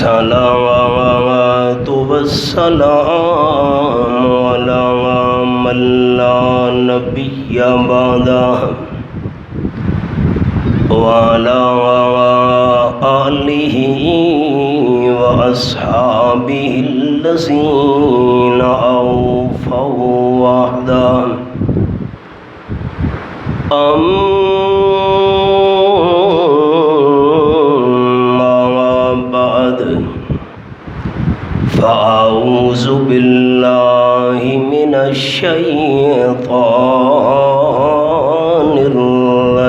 الصلاة والسلام على من لا نبي بعده وعلى آله وأصحابه الذين أوفوا وحده فأعوذ بالله من الشيطان الرجيم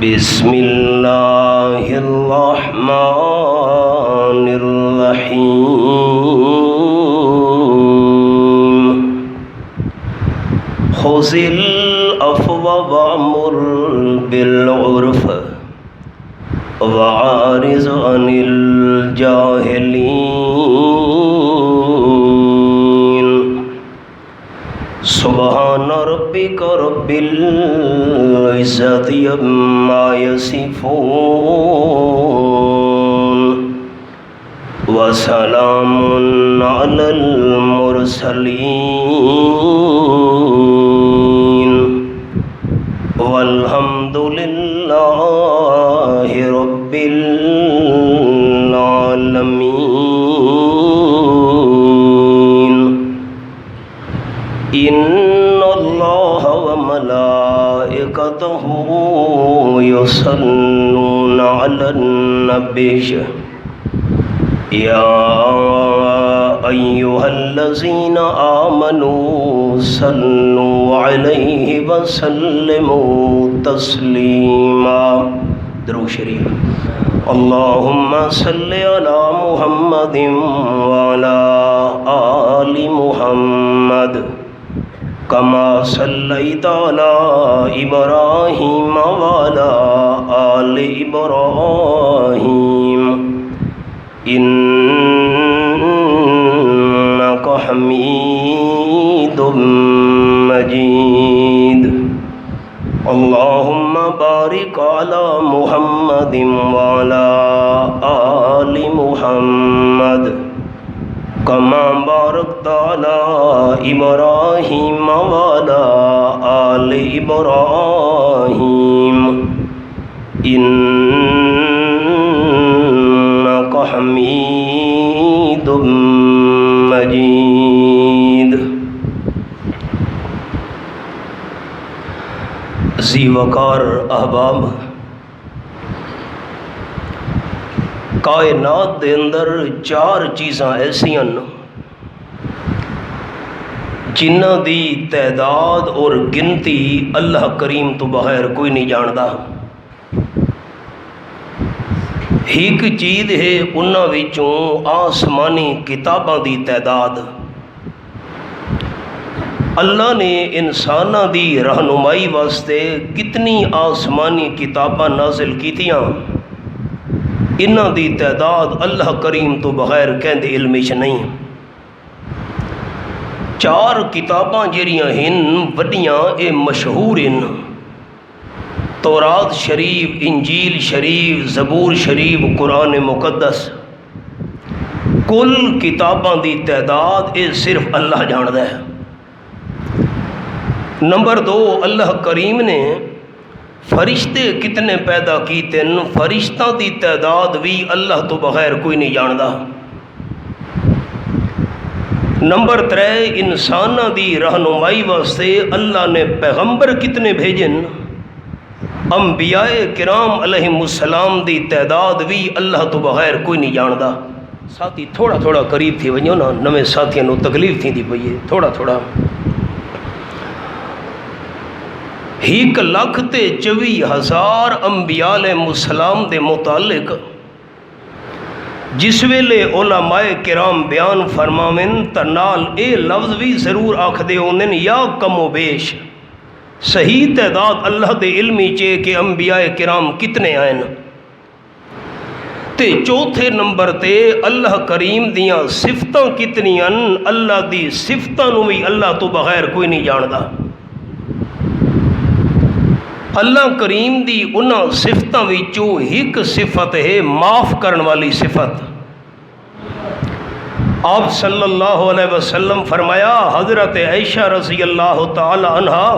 بسم الله الرحمن الرحيم خذ العفو وأمر بالعرف وأعرض عن الجاهلين سبحان ربك رب العزة عما يصفون وسلام على المرسلين والحمد لله رب العالمين إن الله وملائكته يصلون على النبي يا أيها الذين آمنوا صلوا عليه وسلموا تسليما درود شریف اللهم صل على محمد وعلى آل محمد كما صليت على إبراهيم وعلى آل إبراهيم إنك حميد مجيد اللهم بارك على محمد وعلى آل محمد كما باركت على إبراهيم وعلى آل إبراهيم إنك حميد مجيد ذی وقار احباب، کائنات دے اندر چار چیزاں ایسیاں جنہ دی تعداد اور گنتی اللہ کریم تو بغیر کوئی نہیں جاندا۔ ایک چیز ہے انہاں وچوں آسمانی کتاباں دی تعداد۔ اللہ نے انساناں دی رہنمائی واسطے کتنی آسمانی کتاباں نازل کیتیاں، انہاں دی تعداد اللہ کریم تو بغیر کہندے علم وچ نہیں۔ چار کتاباں جڑیاں ہن وڈیاں اے مشہور ہن، تورات شریف، انجیل شریف، زبور شریف، قرآن مقدس۔ کل کتاباں دی تعداد اے صرف اللہ جاندا ہے۔ نمبر دو، اللہ کریم نے فرشتے کتنے پیدا کیتے ہیں، فرشتاں دی تعداد بھی اللہ تو بغیر کوئی نہیں جاندا۔ نمبر ترے، انساناں دی رہنمائی واسطے اللہ نے پیغمبر کتنے بھیجن، انبیاء کرام علیہم السلام دی تعداد بھی اللہ تو بغیر کوئی نہیں جاندا۔ ساتھی تھوڑا تھوڑا قریب تھی ونجو نا، نویں ساتھیاں نو تکلیف تھی پئی ہے، تھوڑا تھوڑا۔ 1,24,000 انبیاء علیہ السلام دے متعلق جس ویلے علماء کرام بیان فرماویں تا نال اے لفظ بھی ضرور آکھ دے ہوندن یا کم و بیش۔ صحیح تعداد اللہ دے علمی چے کہ انبیاء کرام کتنے آئین۔ تے چوتھے نمبر تے اللہ کریم دیاں صفتاں کتنی ان، اللہ دی صفتاں نو بھی اللہ تو بغیر کوئی نہیں جاندا۔ اللہ کریم دی انہاں صفتاں وچوں ایک صفت ہے معاف کرن والی صفت۔ آپ صلی اللہ علیہ وسلم فرمایا، حضرت عائشہ رضی اللہ تعالی عنہا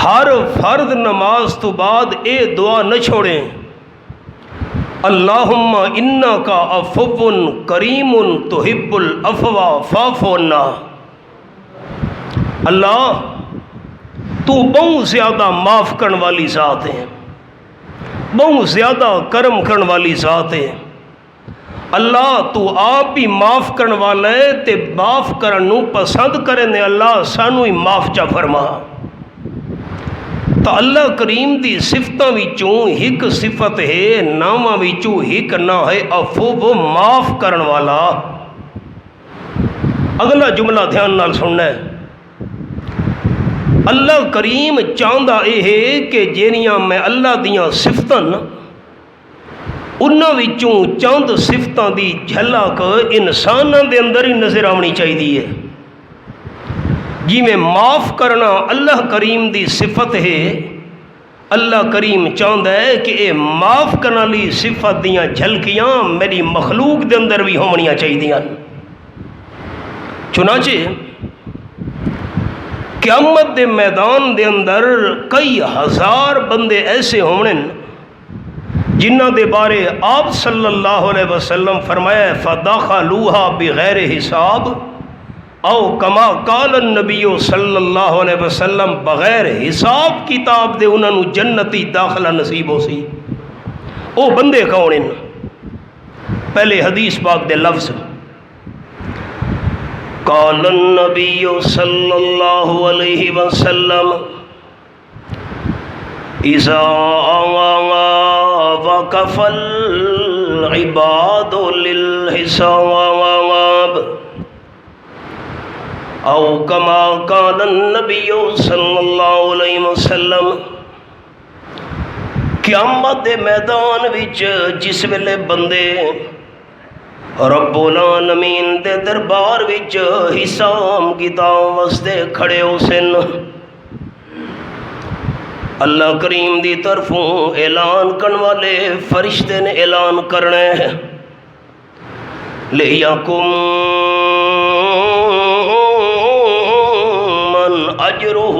ہر فرض نماز تو بعد اے دعا نہ چھوڑیں، اللہم انکا عفو کریم تحب العفو فاعف عنا۔ اللہ تو بہت زیادہ معاف کرن والی ذات ہے، بہت زیادہ کرم کرن والی ذات ہے۔ اللہ تو آپ بھی معاف کرن والا ہے تے معاف کرن نو پسند کرے نے، اللہ سانو ہی معاف چا فرما۔ تو اللہ کریم دی صفتاں وچوں ایک صفت ہے، ناماں وچوں ایک نام ہے عفو، وہ معاف کرن والا۔ اگلا جملہ دھیان نال سننا ہے، اللہ کریم چاہندا اے ہے کہ جیڑیاں میں اللہ دیاں صفتاں انہاں وچوں چند صفتاں دی جھلک انساناں دے اندر ہی نظر آنی چاہیے۔ جی میں معاف کرنا اللہ کریم دی صفت ہے، اللہ کریم چاہندا ہے کہ اے معاف کرنے والی صفت دیاں جھلکیاں میری مخلوق دے اندر بھی ہونیاں چاہیے۔ چنانچہ قیامت دے میدان دے اندر کئی ہزار بندے ایسے ہونے جنہ دے بارے آپ صلی اللہ علیہ وسلم فرمایا فَدَخَلُوهَا بِغَيْرِ حساب، او کما قال النبی صلی اللہ علیہ وسلم بغیر حساب کتاب دے انہوں نے جنتی داخلہ نصیب ہو سی۔ او بندے کون ہیں؟ پہلے حدیث پاک دے لفظ، قال النبی صلی اللہ علیہ وسلم اذا وقف العباد للحساب، او کما قال النبی صلی اللہ علیہ وسلم۔ قیامت دے میدان وچ جس ویلے بندے رب العالمین دے دربار وچ حساب کتاب واسطے کھڑے ہو سن، اللہ کریم دی طرفوں اعلان کرن والے فرشتے نے اعلان کرنا ہے، لِيَقُمْ مَنْ أَجْرُهُ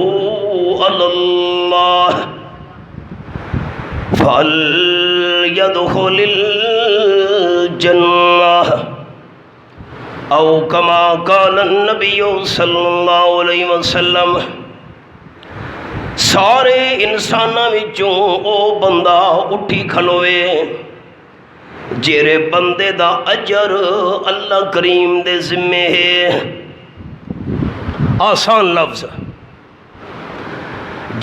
عَلَى اللَّهِ فَلْيَدْخُلِ الْجَنَّةَ، او کما قال النبی صلی اللہ علیہ وسلم۔ سارے انساناں وچوں او بندہ اٹھی کھلوے جیرے بندے دا اجر اللہ کریم دے ذمے ہے۔ آسان لفظ،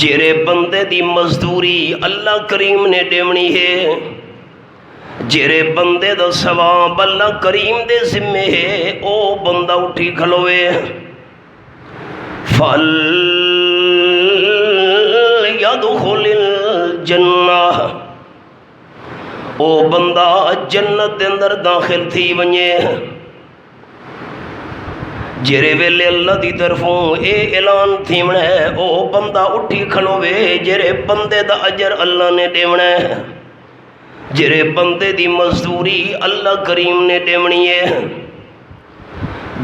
جیرے بندے دی مزدوری اللہ کریم نے دیونی ہے، جیرے بندے دا ثواب اللہ کریم دے ذمے ہے، او بندہ اٹھی کھلوے یدخل الجنہ، او بندہ جنت دے اندر داخل تھی ونجے۔ جیرے ویلے اللہ دی طرفوں اے اعلان تھی ونے او بندہ اٹھی کھلوے جیرے بندے دا اجر اللہ نے دیونا ہے، جیرے بندے دی مزدوری اللہ کریم نے دیونی ہے،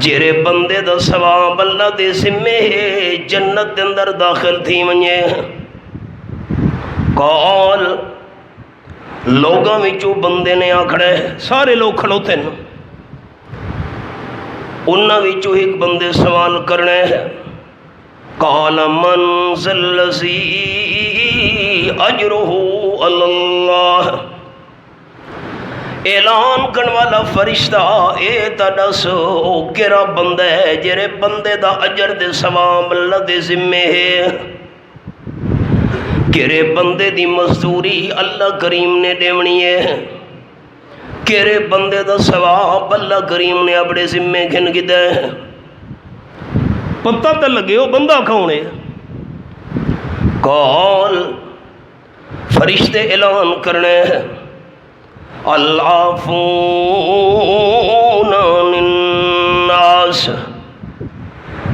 جیرے بندے دا ثواب اللہ دے ذمے ہے، جنت دے اندر داخل تھی ونجے۔ قال لوگاں وچوں بندے نے آکھڑے، سارے لوگ کھڑوتے ہیں، انہاں وچوں ایک بندے سوال کرنے ہیں، قال من ذا الذی اجرہ علی اللہ، اعلان کرن والا فرشتہ اے تا دس او کیڑا بندہ ہے جڑے بندے دا اجر دے ثواب اللہ دے ذمے ہے، کیڑے بندے دی مزدوری اللہ کریم نے دیونی ہے، کیڑے بندے دا ثواب اللہ کریم نے اپنے ذمے گھن گدا ہے۔ پتہ تے لگے وہ بندہ کون ہے؟ قال فرشتے اعلان کرنے ہیں، العافون عن الناس،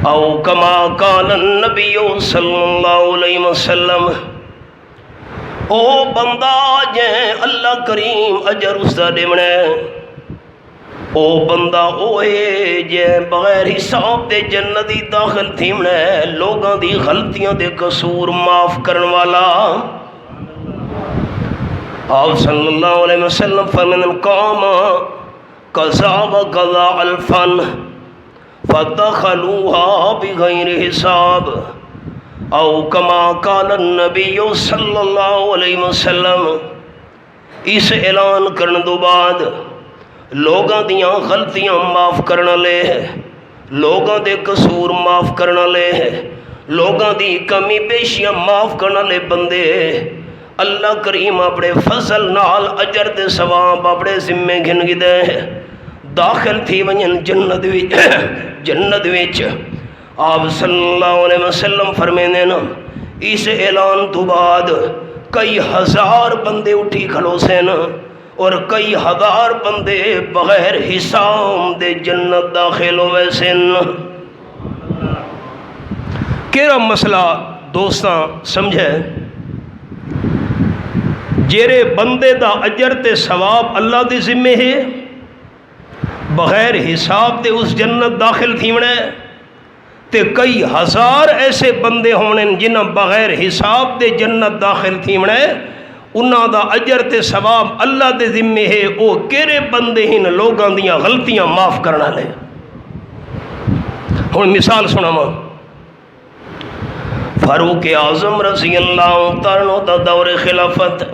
او کما قال النبی صلی اللہ علیہ وسلم، او بندہ جے اللہ کریم اجر اس دا دیونے، او بندہ اوے جے بغیر حساب دے جنتی داخل تھیونے، لوگاں دی غلطیاں دے قصور معاف کرن والا۔ آپ صلی اللہ علیہ وسلم فرمائیں قام قضا و قضا الفن فدخلوها بغیر حساب، او کما قال النبی صلی اللہ علیہ وسلم۔ اس اعلان کرن دو بعد لوگاں دیاں غلطیاں معاف کرنا لے، لوگاں دے قصور معاف کرنا لے، لوگاں دی کمی بیشیاں معاف کرنا لے بندے اللہ کریم اپنے فضل نال اجر دے ثواب اپنے ذمے گھن گدے داخل تھی ونجن جنت وچ۔ آپ صلی اللہ علیہ وسلم فرمینے نا اس اعلان تو بعد کئی ہزار بندے اٹھی کھڑو سے نا اور کئی ہزار بندے بغیر حساب دے جنت داخل ہوئے سے نا۔ کیڑا مسئلہ دوستاں سمجھے، جیرے بندے دا اجر تے ثواب اللہ دے ذمے ہے، بغیر حساب دے اس جنت داخل تھیونے، تے کئی ہزار ایسے بندے ہونے جنہاں بغیر حساب دے جنت داخل تھیونے، انہاں دا اجر تے ثواب اللہ دے ذمے ہے۔ او کیڑے بندے ہن لوگاں دیاں غلطیاں معاف کرنا لے۔ ہن مثال سناواں، فاروق اعظم رضی اللہ تعالیٰ عنہ دا دور خلافت،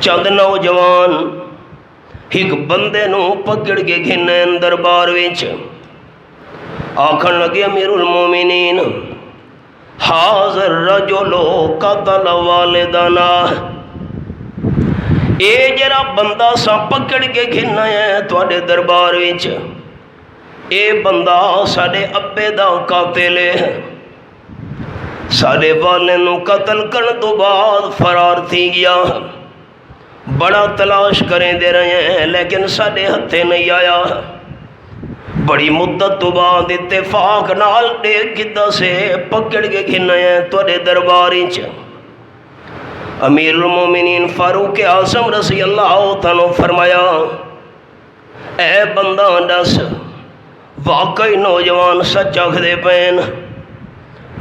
چند نوجوان ایک بندے نو پکڑ کے گھنے دربار وچ، آکھن لگے امیر المومنین حاضر رجل قتل والدنا، اے جرا بندہ سا پکڑ کے گھنا ہے تواڈے دربار وچ، اے بندہ ساڈے ابے دا قاتل ہے، ساڈے والد نو قتل کرن تو بعد فرار تھی گیا، بڑا تلاش کریں دے رہے ہیں لیکن ساڈے ہتھے نہیں آیا، بڑی مدت تو بعد اتفاق نال دیکھ کدہ سے پکڑ کے گھنا ہے تواڈے دربار وچ۔ امیر المومنین فاروق اعظم رضی اللہ تعالیٰ فرمایا، اے بندہ دس واقعی نوجوان سچ آکھدے پین؟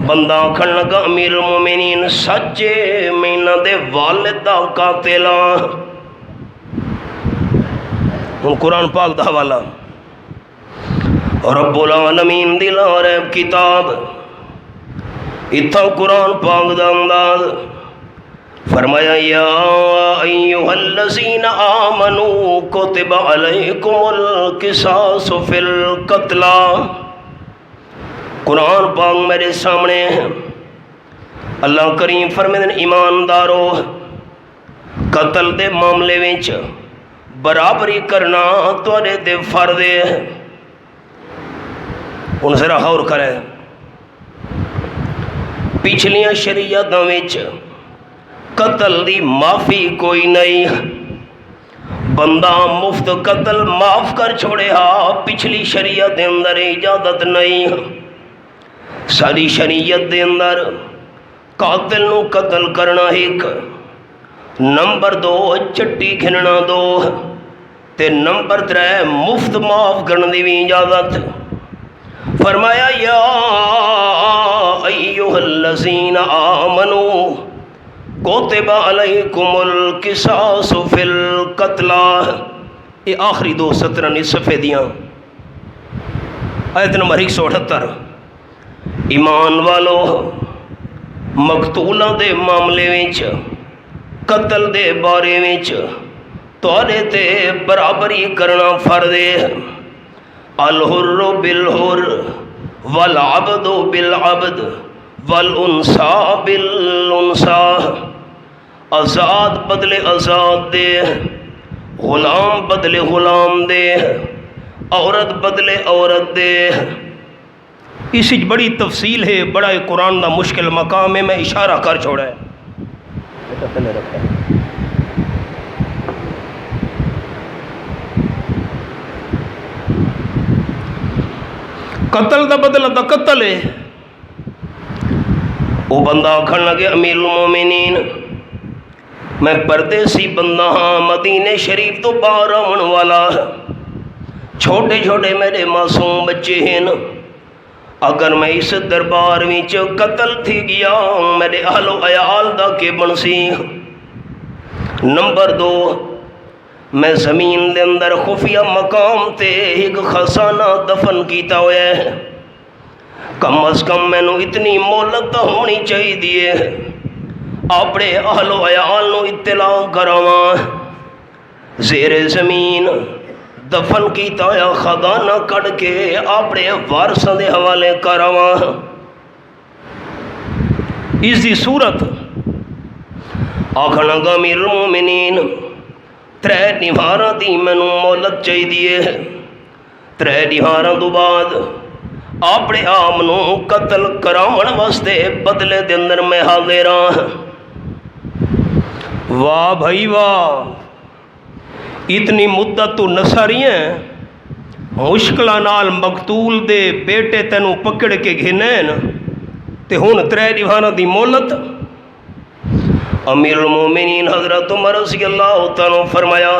بندہ آکھن لگا امیر المومنین سچے میں انہاں دے والد دا قاتل ہاں۔ ہن قرآن پاک دا حوالہ، رب العالمین دی لا ریب کتاب، اتھا قرآن پاک دا انداز فرمایا، یا ایہا الذین آمنوا کتب علیکم القصاص فی القتلی۔ قرآن پاک میرے سامنے ہے، اللہ کریم فرمائے ایماندارو قتل دے معاملے وچ برابری کرنا تواڈے تے فرض ہے۔ ہن ذرا غور کرے، پچھلیاں شریعتاں وچ قتل دی معافی کوئی نہیں، بندہ مفت قتل معاف کر چھوڑے ہا، پچھلی شریعت دے اندر اجازت نہیں۔ ساری شریعت دے اندر قاتل نو قتل کرنا ایک، نمبر دو چٹی گھننا دو، تے نمبر ترے مفت معاف کرنے دی بھی اجازت۔ فرمایا یا ایہا الذین آمنوا کتب علیکم القصاص فی القتلی۔ یہ آخری دو سطرہ اس صفحے دیاں، آیت نمبر 178۔ ایمان والو مقتولاں دے معاملے وچ قتل دے بارے وچ تواڈے تے برابری کرنا فرض ہے۔ الحر بالحر والعبد بالعبد والانثى بالانثى، آزاد بدلے آزاد دے، غلام بدلے غلام دے، عورت بدلے عورت دے۔ اس بڑی تفصیل ہے، بڑا قرآن دا مشکل مقام ہے، میں اشارہ کر چھوڑا ہے۔ قتل دا بدلہ دا قتل ہے۔ وہ بندہ آکھن لگے امیر المومنین میں پردیسی بندہ ہاں، مدینے شریف تو باہر آون والا، چھوٹے چھوٹے میرے معصوم بچے ہیں، اگر میں اس دربار وچ قتل تھی گیا میرے اہل و عیال دا کے بنسی۔ نمبر 2، میں زمین دے اندر خفیہ مقام تے ایک خزانہ دفن کیتا ہوا ہے، کم از کم مینو اتنی مہلت ہونی چاہیے اپنے اہل و عیال نو اطلاع کراواں، زیر زمین دفن کیتا ہوا خزانہ کڈ کے اپنے وارثاں دے حوالے کراواں۔ اس دی صورت آکھن لگا امیر المومنین 3 دیہاراں دی مینو مہلت چاہیے، 3 دیہاراں تو بعد اپنے آپ نو قتل کراون واسطے بدلے دے اندر میں حاضر ہاں۔ واہ بھائی واہ، اتنی مدت تو نصری ہیں، مشکلاں نال مقتول دے بیٹے تینوں پکڑ کے گھنین تے ہن 3 دیہاراں دی مہلت۔ امیر المومنین حضرت عمر رضی اللہ تعالیٰ فرمایا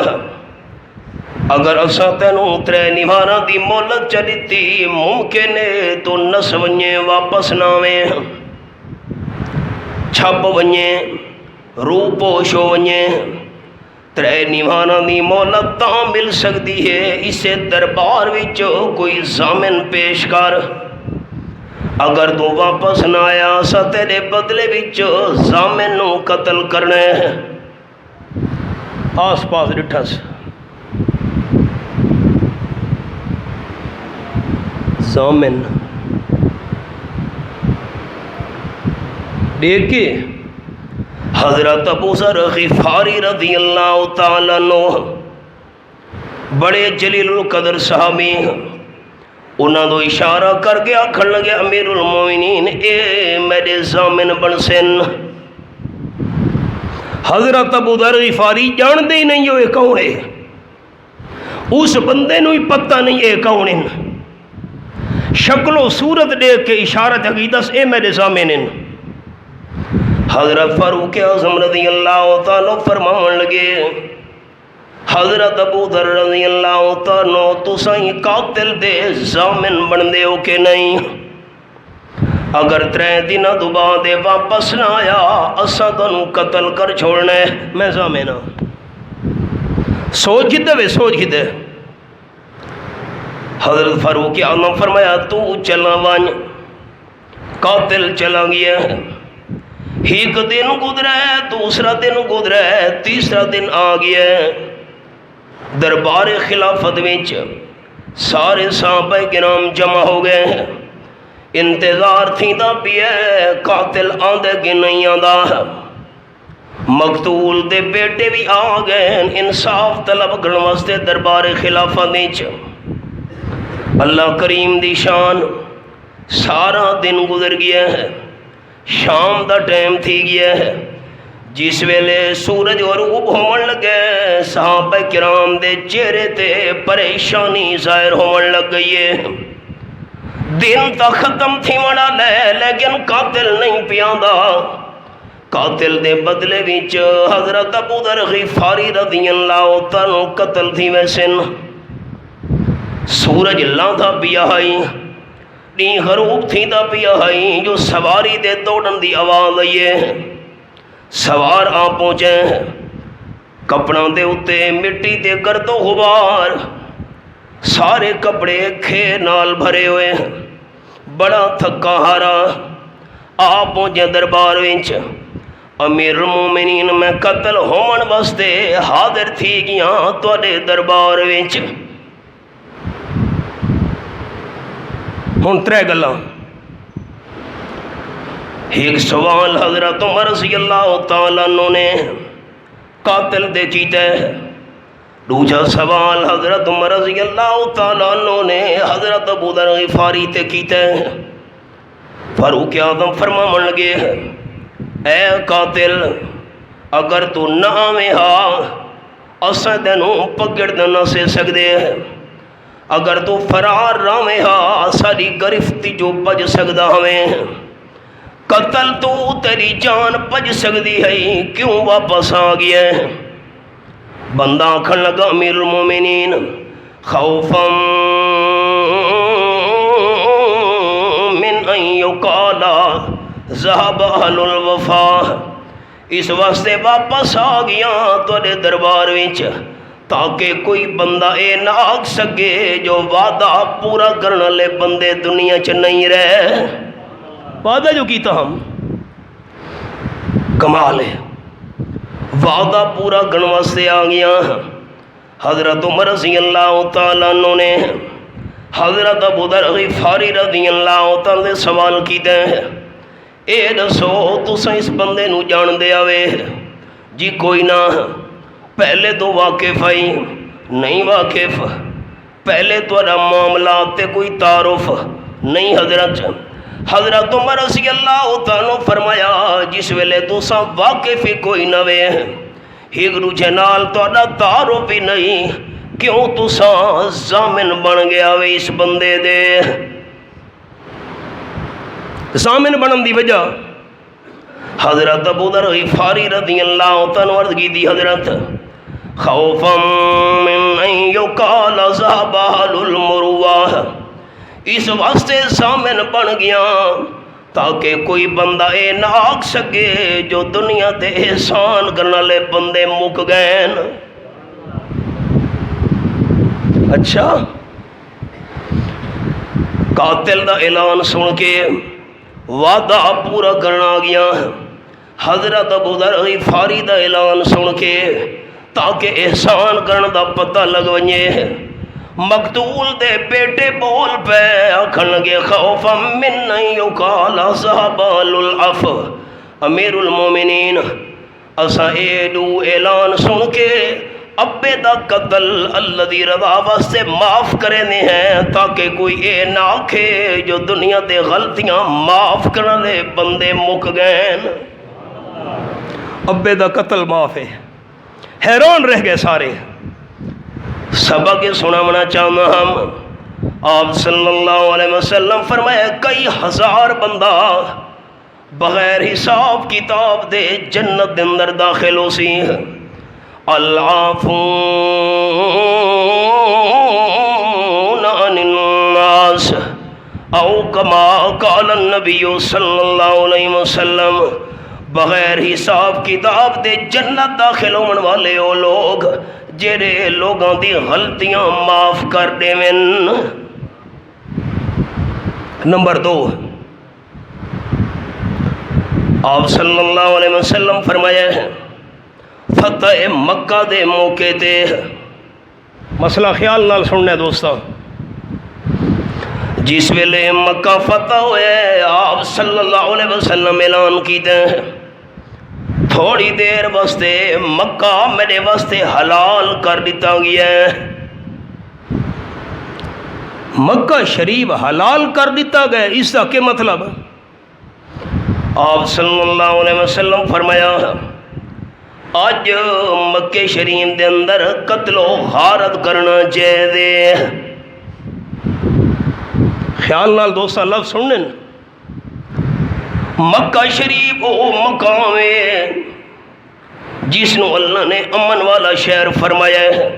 اگر اساں تینوں 3 دیہاراں دی مہلت چلیتی ممکن ہے تو نس ونجے واپس نہ آویں، چھپ ونجے روح پوش ہو ونجے، 3 دیہاراں دی مہلت تاں مل سکتی ہے اسے دربار وچ کوئی ضامن پیش کر، اگر تو واپس نہ آیا سا تیرے بدلے وچ ضامن نو قتل کرنا ہے۔ آس پاس ڈٹھس ضامن دیکھ کے حضرت ابو ذر غفاری رضی اللہ تعالیٰ عنہ بڑے جلیل القدر صحابی، انہاں دو اشارہ کر کے آکھن لگے امیر المومنین اے میرے ضامن بن سن۔ حضرت ابو ذر غفاری جان دے نہیں ہوئے کون ہے، اس بندے نو ہی پتہ نہیں اے کون ہے، شکل و صورت دیکھ کے اشارہ عقیدت اے میرے ضامن ہیں۔ حضرت فاروق اعظم رضی اللہ تعالیٰ فرمان لگے حضرت ابو ذر رضی اللہ تعالیٰ تسائیں قاتل دے ضامن بن دے ہو کہ نہیں، اگر 3 دن تو بعد واپس نہ آیا اساں تانوں قتل کر چھوڑنا ہے، میں ضامن ہاں۔ سوچ کدے وے سوچ کدے۔ حضرت فاروق اعظم فرمایا تو چلا ون، قاتل چلا گیا، ایک دن گزرا ہے، دوسرا دن گزرا ہے، تیسرا دن آ گیا ہے، دربار خلافت وچ سارے صحابہ کرام جمع ہو گئے ہیں، انتظار تھیندا پیا ہے قاتل آندے کہ نہیں آندا، مقتول دے بیٹے بھی آ گئے ہیں انصاف طلب کرن واسطے دربار خلافت وچ۔ اللہ کریم دی شان سارا دن گزر گیا ہے، شام دا ٹائم تھی گیا ہے، جس ویلے سورج غروب ہون لگے صحابہ کرام دے چہرے تے پریشانی ظاہر ہون لگ گئی ہے، دن تا ختم تھی مڑا لے لیکن قاتل نہیں پیاندا، قاتل دے بدلے وچ حضرت ابو ذر غفاری رضی اللہ تعالیٰ قتل تھی ویسن۔ سورج لاندا پیا ہے، نی غروب تھیندا پیا ہے، جو سواری دے دوڑن دی آواز آئی ہے، سوار آ پہنچے، کپڑوں دے اتے مٹی دے گرد و غبار، سارے کپڑے کھے نال بھرے ہوئے، بڑا تھکا ہارا آ پہنچے دربار وچ۔ امیر المومنین میں قتل ہون واسطے حاضر تھی گیا تواڈے دربار وچ۔ ہن 3 گلاں، ایک سوال حضرت عمر رضی اللہ تعالیٰ عنہ نے قاتل دے کیتا ہے، دوجا سوال حضرت عمر رضی اللہ تعالیٰ عنہ نے حضرت ابو ذر غفاری تے کیتا ہے۔ فاروق اعظم فرماون لگے اے قاتل اگر تو نہ آویں ہا اساں تینوں پکڑ نہ سے سکدے، اگر تو فرار راویں ہا ساری گرفتی جو بج سکدا ہمیں، قتل تو تیری جان بج سکدی ہے کیوں واپس آ گیا ہے؟ بندہ آکھن لگا امیر المومنین خوفا من ان یقال ذهب اہل الوفا، اس واسطے واپس آ گیا تیرے دربار وچ تاکہ کوئی بندہ اے نہ آکھ سکے جو وعدہ پورا کرنے والے بندے دنیا چ نہیں رہے۔ وعدہ جو کیتا ہم کمال ہے، وعدہ پورا کرنے واسطے آ گیا۔ حضرت عمر رضی اللہ تعالیٰ عنہ نے حضرت ابو ذر غفاری رضی اللہ تعالیٰ نے سوال کیتے ہیں، اے دسو تساں اس بندے نو جان دے آوے؟ جی کوئی نہ، پہلے تو واقف آئی نہیں واقف، پہلے تو معاملات تے کوئی تعارف نہیں حضرت عمر رضی اللہ تعالیٰ فرمایا جس ویلے تساں واقف ہی کوئی نہ وے ایک دوجے نال تہاڈا تعارف ہی نہیں، کیوں تساں ضامن بن گیا وے اس بندے دے؟ ضامن بنن دی وجہ حضرت ابو ذر غفاری رضی اللہ تعالیٰ عرض کی دی حضرت خوفا من ان یقال ذهب اہل المروہ، اس واسطے ضامن بن گیا تاکہ کوئی بندہ اے نہ آکھ سکے جو دنیا تے احسان کرنے والے بندے مک گئے۔ اچھا، قاتل دا اعلان سن کے وعدہ پورا کرنا گیا، حضرت ابو ذر غفاری دا اعلان سن کے تاکہ احسان کرنے دا پتہ لگ ونجے مقتول دے بیٹے بول پہ آکھن لگے خوفا من ان یقال ذهب اہل العفو، امیر المومنین اساں ایڈو اعلان سن کے ابے دا قتل الذی رضا واسطے معاف کرنے ہیں تاکہ کوئی اے نہ آکھے جو دنیا دے غلطیاں معاف کرنے بندے مک گئے۔ ابے دا قتل معاف ہے، حیران رہ گئے سارے۔ سبق سنانا چاہنا ہم، آپ صلی اللہ علیہ وسلم فرمایا کئی ہزار بندہ بغیر حساب کتاب دے جنت دے اندر داخل ہو سی۔ العافون عن الناس او کما قال النبی صلی اللہ علیہ وسلم، بغیر حساب کتاب دے جنت داخل ہون والے او لوگ جڑے لوگاں دی غلطیاں معاف کر دیون۔ نمبر 2، آپ صلی اللہ علیہ وسلم فرمایا ہے فتح مکہ دے موقع تے، مسئلہ خیال نال سننے دوستاں، جس ویلے مکہ فتح ہوئے آپ صلی اللہ علیہ وسلم اعلان کیتے ہیں تھوڑی دیر واسطے مکہ میرے واسطے حلال کر دیتا گیا ہے۔ مکہ شریف حلال کر دیتا گیا، اس کا کیا مطلب؟ آپ صلی اللہ علیہ وسلم فرمایا آج مکہ شریف دے اندر قتل و غارت کرنا جائے۔ خیال نال دوستاں لفظ سننے، مکہ شریف وہ مقام ہے جس نو اللہ نے امن والا شہر فرمایا ہے۔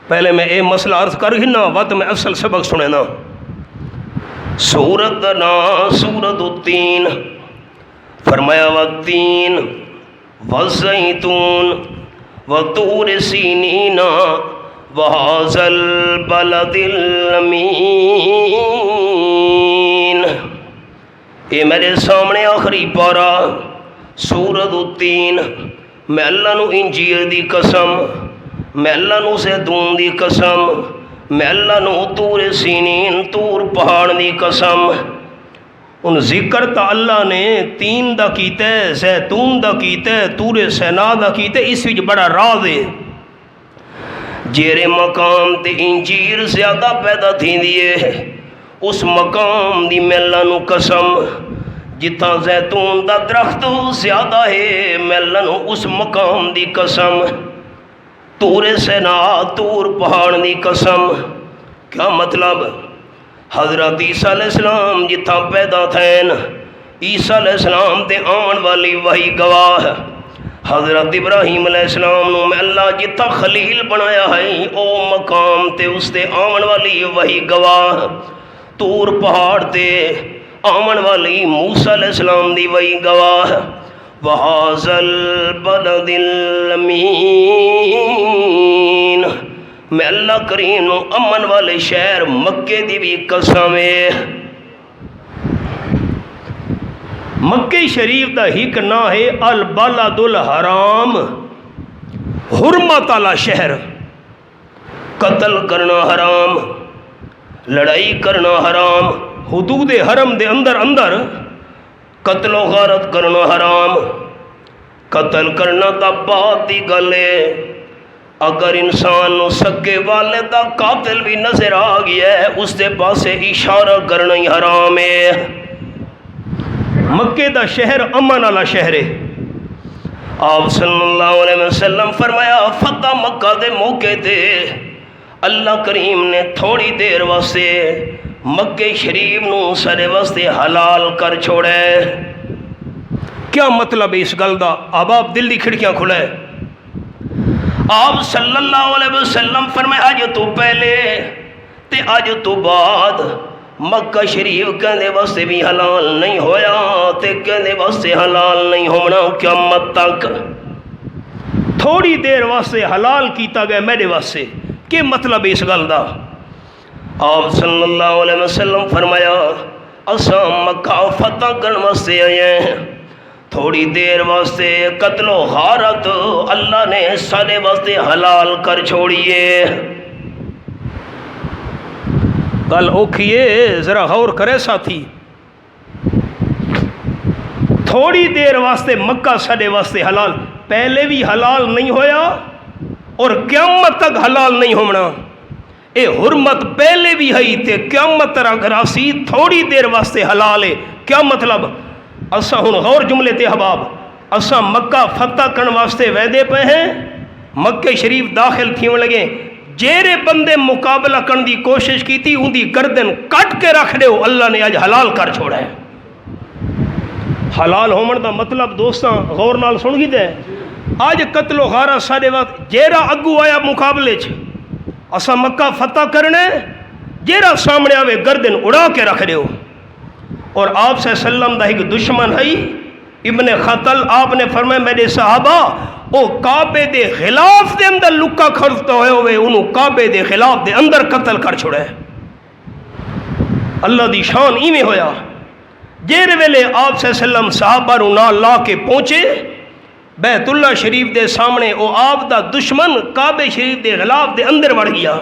پہلے میں اے مسئلہ عرض کر ہی نا وقت میں اصل سبق سنے نا۔ سورت نا سورت التین فرمایا والتین والزیتون وطور سینین وہذا البلد الامین۔ یہ میرے سامنے آخری پارا سورت التین، میں اللہ نو انجیر دی قسم، میں اللہ نو زیتون دی قسم، میں اللہ نو طور سینین طور پہاڑ دی قسم۔ ان ذکر تا اللہ نے تین دا کیتے، زیتون دا کیتے، طور سینا دا کیتے، اس وچ بڑا راز ہے۔ جیرے مقام تے انجیر زیادہ پیدا تھی دیئے اس مقام دی میں اللہ نو قسم، جتنا زیتون دا درخت زیادہ ہے میں اللہ نو اس مقام دی قسم، طور سینا طور پہاڑ دی قسم کیا مطلب؟ حضرت عیسیٰ علیہ السلام جتھا پیدا تھین، عیسیٰ علیہ السلام تے آن والی وہی گواہ، حضرت ابراہیم علیہ السلام نو میں اللہ جتھا خلیل بنایا ہے او مقام تے اس تے آن والی وہی گواہ، طور پہاڑ تے آمن والی موسیٰ علیہ السلام دی وہی گواہ، وَهَذَا الْبَلَدِ الْأَمِينَ، میں اللہ کریم امن والے شہر مکے دی بھی قسم ہے۔ مکہ شریف دا ہیک نا ہے البلد الحرام، حرمت والا شہر، قتل کرنا حرام، لڑائی کرنا حرام، حدود حرم دے اندر قتل و غارت کرنا حرام۔ قتل کرنا تا بات دی گل ہے، اگر انسان نو سکے والد دا قاتل بھی نظر آ گیا ہے اس دے پاسے اشارہ کرنا ہی حرام ہے۔ مکے دا شہر امن والا شہر ہے۔ آپ صلی اللہ علیہ وسلم فرمایا فتح مکہ دے موقع تے اللہ کریم نے تھوڑی دیر واسطے مکہ شریف نو سارے واسطے حلال کر چھوڑے۔ کیا مطلب ہے اس گل دا؟ اب آپ دل دی کھڑکیاں کھلے۔ آپ صلی اللہ علیہ وسلم فرمایا اج تو پہلے تے اج تو بعد مکہ شریف کہندے واسطے بھی حلال نہیں ہویا تے کہندے واسطے حلال نہیں ہونا قیامت تک۔ تھوڑی دیر واسطے حلال کیتا گیا میرے واسطے، کہ مطلب اس گل دا؟ آپ صلی اللہ علیہ وسلم فرمایا اساں مکہ فتح کرن واسطے آئے ہیں، تھوڑی دیر واسطے قتل و غارت اللہ نے سارے واسطے حلال کر چھوڑیے۔ گل اوکھیے، ذرا غور کرے ساتھی۔ تھوڑی دیر واسطے مکہ سارے واسطے حلال، پہلے بھی حلال نہیں ہویا اور قیامت تک حلال نہیں ہونا۔ اے حرمت پہلے بھی ہے تے قیامت تک راسی تھوڑی دیر واسطے حلال ہے۔ کیا مطلب؟ اساں ہن غور جملے تے حباب، اساں مکہ فتح کرن واسطے وعدے پہ ہیں، مکہ شریف داخل تھیون لگے، جیرے بندے مقابلہ کرن دی کوشش کی تھی ان دی گردن کٹ کے رکھ دیو، اللہ نے آج حلال کر چھوڑا ہے۔ حلال ہومن دا مطلب دوستاں غور نال سن گی دے، آج قتل و غارت سارے وقت جیرا اگو آیا مقابلے چ اساں مکہ فتح کرنے، جیرا سامنے آوے گردن اڑا کے رکھ دیو۔ اور آپ صلی اللہ علیہ وسلم دا ایک دشمن ہے ابن خطل، آپ نے فرمایا میرے صحابہ او کعبے دے خلاف دے اندر لکا کھڑتا ہوئے انہوں کعبے دے خلاف دے اندر قتل کر چھوڑے۔ اللہ دی شان ایویں ہویا، جیر ویلے آپ صلی اللہ علیہ وسلم صحابہ رو نال لا کے پہنچے بیت اللہ شریف دے سامنے، او آپ دا دشمن کعبے شریف دے خلاف دے اندر وڑ گیا۔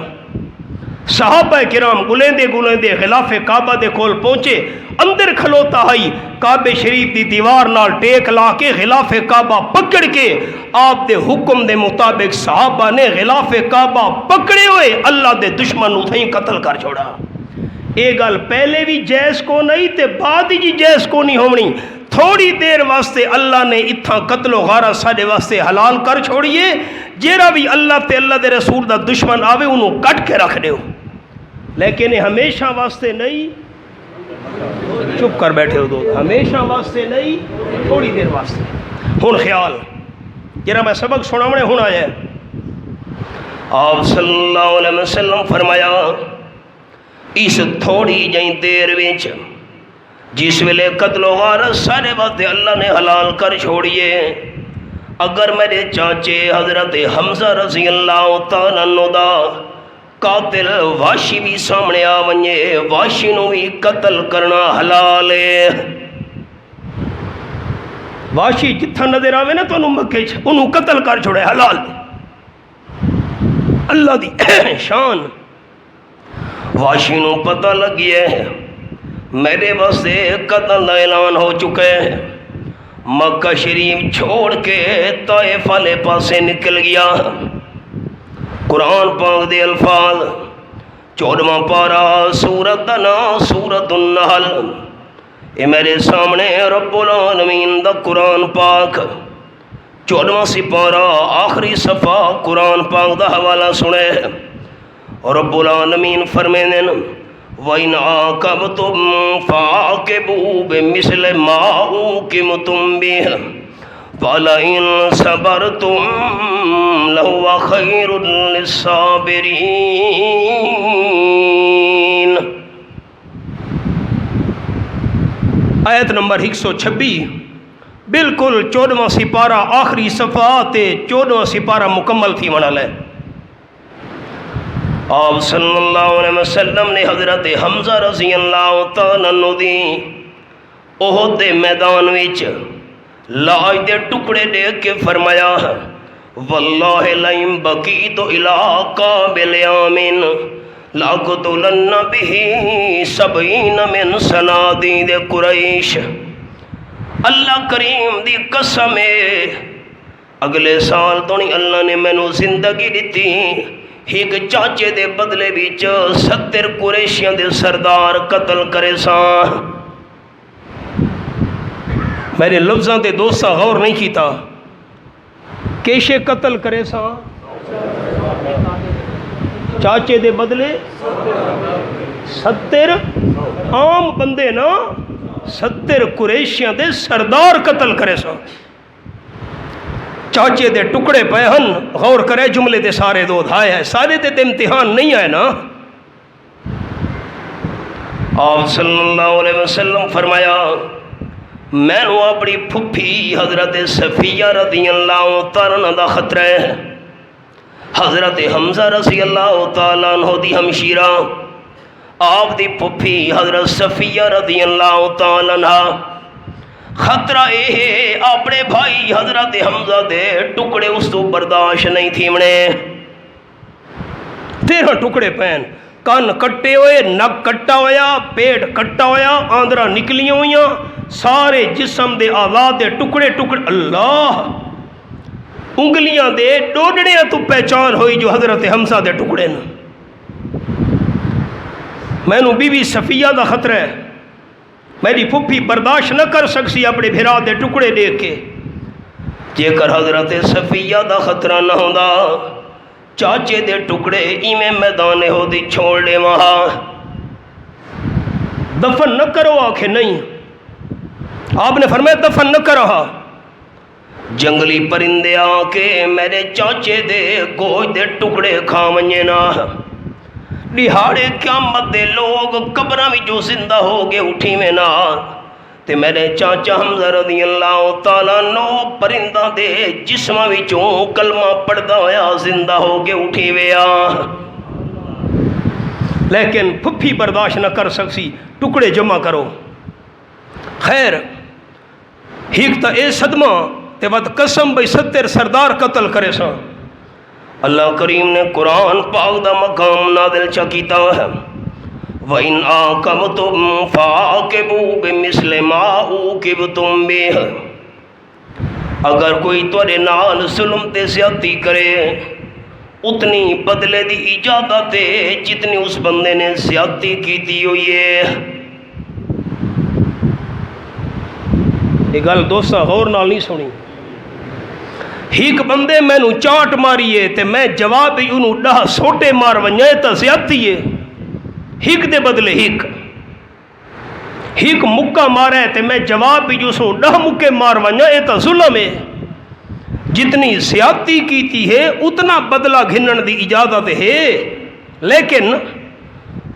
صحابہ کرام گلیندے خلاف کعبہ دے کول پہنچے، اندر کھلوتا ہے کعبے شریف دی دیوار نال ٹیک لا کے غلاف کعبہ پکڑ کے آپ دے حکم دے مطابق صحابہ نے غلاف کعبہ پکڑے ہوئے اللہ دے دشمن اتھیں قتل کر چھوڑا۔ اے گل پہلے بھی جائز کو نہیں تے بعد ہی جائز کو نہیں ہونی۔ تھوڑی دیر واسطے اللہ نے اتھا قتل و غارت سارے واسطے حلال کر چھوڑیے، جیرا بھی اللہ تے اللہ دے رسول دا دشمن آوے انہوں کٹ کے رکھ دیو، لیکن ہمیشہ واسطے نہیں۔ چپ کر بیٹھے ہو دو، ہمیشہ واسطے نہیں، تھوڑی دیر واسطے۔ ہن خیال جرا میں سبق سناونے ہن آیا ہے۔ آپ صلی اللہ علیہ وسلم فرمایا اس تھوڑی جہی دیر وچ جس ویلے قتل و غارت سارے واسطے اللہ نے حلال کر چھوڑیے، اگر میرے چاچے حضرت حمزہ رضی اللہ تعالیٰ عنہ دا قاتل واشی بھی سامنے آ ونجے، واشی نو بھی قتل کرنا حلال ہے۔ واشی جتھا نظر آوے نا تو انہوں مکے چھ انہوں قتل کر چھوڑے، حلال اللہ دی شان۔ واشی نو پتہ لگیا ہے میرے واسطے قتل دا اعلان ہو چکے ہیں، مکہ شریف چھوڑ کے طائف والے پاسے نکل گیا۔ قرآن پاک دے الفاظ 14واں پارہ سورت دا نام سورت النحل، اے میرے سامنے رب العالمین دا قرآن پاک 14واں سپارہ آخری صفحہ قرآن پاک دا حوالہ سنے۔ اور رب العالمین فرمیندے ہیں وَإِنْ عَاقَبْتُمْ فَعَاقِبُوا بِمِثْلِ مَا عُوقِبْتُمْ بِهِ وَلَئِنْ صَبَرْتُمْ لَهُوَ خَيْرٌ لِلصَّابِرِينَ۔ آیت نمبر 126 بالکل 14واں سپارہ آخری صفحات 14واں سپارہ مکمل تھی منال ہے۔ آپ صلی اللہ علیہ وسلم نے حضرت حمزہ رضی اللہ تعالیٰ عنہ دی احد دے میدان وچ لاج دے ٹکڑے دے کے فرمایا واللہ لئن بقیت الی قابل یامن لاقتلن بہ 70 من صنادید قریش۔ اللہ کریم دی قسم ہے اگلے سال تو نہیں اللہ نے مینوں زندگی دیتی ایک چاچے دے بدلے وچ 70 قریشیاں دے سردار قتل کرے سان۔ میرے لفظاں تے دوستاں غور نہیں کیتا، کیشے قتل کرے سان؟ چاچے دے بدلے 70 عام بندے نا 70 قریشیاں دے سردار قتل کرے سان۔ چاچے دے ٹکڑے پے ہن، غور کرے جملے دے سارے دو دھائے ہیں، سارے تے امتحان نہیں آئے نا۔ آپ صلی اللہ علیہ وسلم فرمایا میں نو اپنی پھپھی حضرت صفیہ رضی اللہ تعالیٰ عنہ دا خطرہ ہے، حضرت حمزہ رضی اللہ تعالیٰ عنہ دی ہمشیرہ، آپ دی پھپھی حضرت صفیہ رضی اللہ تعالیٰ عنہ، خطرہ اے ہے اپنے بھائی حضرت حمزہ دے ٹکڑے اس تو برداشت نہیں تھیمنے۔ 13 ٹکڑے پین، کان کٹے ہوئے، نک کٹا ہویا، پیٹ کٹا ہویا، آندرا نکلیاں ہویاں، سارے جسم دے آزاد دے ٹکڑے ٹکڑے، اللہ انگلیاں دے ڈوڈڑیاں تو پہچان ہوئی جو حضرت حمزہ دے ٹکڑے نا۔ میں نو بی بی صفیہ دا خطرہ ہے، میری پھپھی برداشت نہ کر سکسی اپنے بھرا دے ٹکڑے دیکھ کے، جے کر حضرت صفیہ دا خطرہ نہ ہوندا چاچے دے ٹکڑے ایمیں میدان ہو دی چھوڑ لے وہاں، دفن نہ کرو آکھے نہیں، آپ نے فرمایا دفن نہ کرو، جنگلی پرندے آکے میرے چاچے دے گوشت دے ٹکڑے کھاونجے نا، دہاڑے قیامت دے لوگ قبراں وچوں زندہ ہو گے اٹھی میں نا، تے میرے چاچا حمزہ رضی اللہ تعالیٰ عنہ پرندہ دے جسماں وچوں کلمہ پڑھدا ہویا زندہ ہو گے اٹھی ویا، لیکن پھپھی برداشت نہ کر سکسی، ٹکڑے جمع کرو۔ خیر ہیک تا اے صدمہ تے ود قسم بھئی 70 سردار قتل کرے سا۔ اللہ کریم نے قرآن پاک دا مقام نازل چا کیتا ہے وَإِنْ عَاقَبْتُمْ فَعَاقِبُوا بِمِثْلِ مَا عُوقِبْتُمْ بِهِ، اگر کوئی تورے نال ظلم تے زیادتی کرے اتنی بدلے دی اجازت ہے جتنی اس بندے نے زیادتی کیتی ہوئی ہے۔ یہ گل دوستا غور نال نہیں سنی، ہیک بندے میں نو چانٹ ماری ہے تے میں جواب ہی انہوں 10 سوٹے مار ونجائے تا زیادتی ہے، ہیک دے بدلے ہیک مکہ مارا ہے تے میں جواب بھی جو سو 10 مکے مار ونجائے تا ظلم ہے، جتنی زیادتی کیتی ہے اتنا بدلہ گھنن دی اجازت ہے، لیکن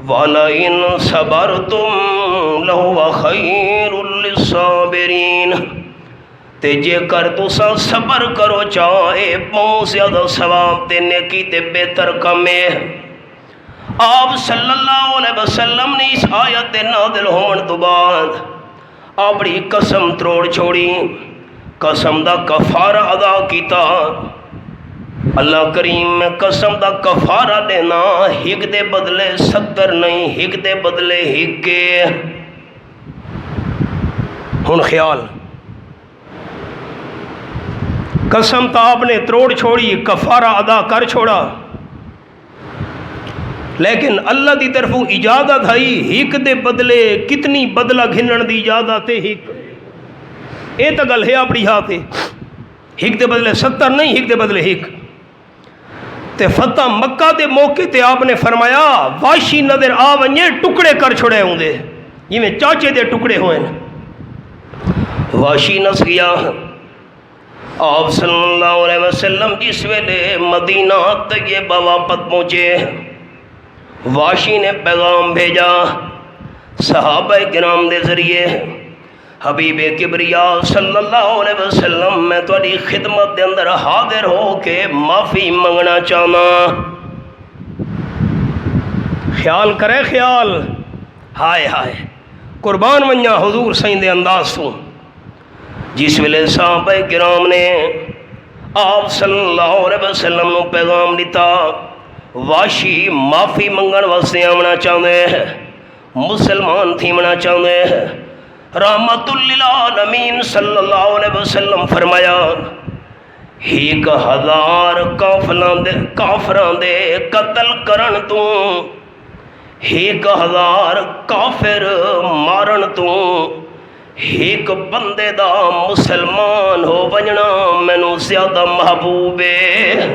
وَلَئِنْ صَبَرْتُمْ لَهُوَ خَيْرٌ لِلصَّابِرِينَ، تے جے کر تسا صبر کرو چاہے بہت زیادہ ثواب تے نیکی تے بہتر کم ہے۔ آپ صلی اللہ علیہ وسلم نے اس آیت نازل ہون تو بعد اپنی قسم تروڑ چھوڑی، قسم دا کفارہ ادا کیتا۔ اللہ کریم میں قسم دا کفارہ دینا ہک دے بدلے 70 نہیں، ہک دے بدلے ہک کے۔ ہن خیال قسم تا آپ نے تروڑ چھوڑی، کفارہ ادا کر چھوڑا، لیکن اللہ دی طرفوں اجازت آئی ہک دے بدلے کتنی بدلہ گھنن دی اجازت ہے ہک، اے تا گل ہے اپنی ہاتھ ہے، ہک دے بدلے 70 نہیں، ہک دے بدلے ہک۔ تے فتح مکہ دے موقع تے آپ نے فرمایا واشی نظر آ ونجے ٹکڑے کر چھڑے ہوں دے یہ میں چاچے دے ٹکڑے ہوئے واشی نس گیا آپ صلی اللہ علیہ وسلم جس ویلے مدینہ طیبہ واپس پہنچے واشی نے پیغام بھیجا صحابہ کرام دے ذریعے حبیب کبریا صلی اللہ علیہ وسلم میں تھوڑی خدمت دے اندر حاضر ہو کے معافی منگنا چاہنا خیال کرے خیال ہائے ہائے قربان ونجا حضور سائیں دے انداز تو جس ویلے صحابہ کرام نے آپ صلی اللہ علیہ وسلم نو پیغام دیتا واشی معافی منگن واسطے آمنا چاہتے ہیں مسلمان تھیمنا چاہتے ہیں رحمت للعالمین صلی اللہ علیہ وسلم فرمایا 1000 کافران دے قتل کرن تو 1000 کافر مارن تو ایک بندے دا مسلمان ہو بننا مینوں زیادہ محبوب ہے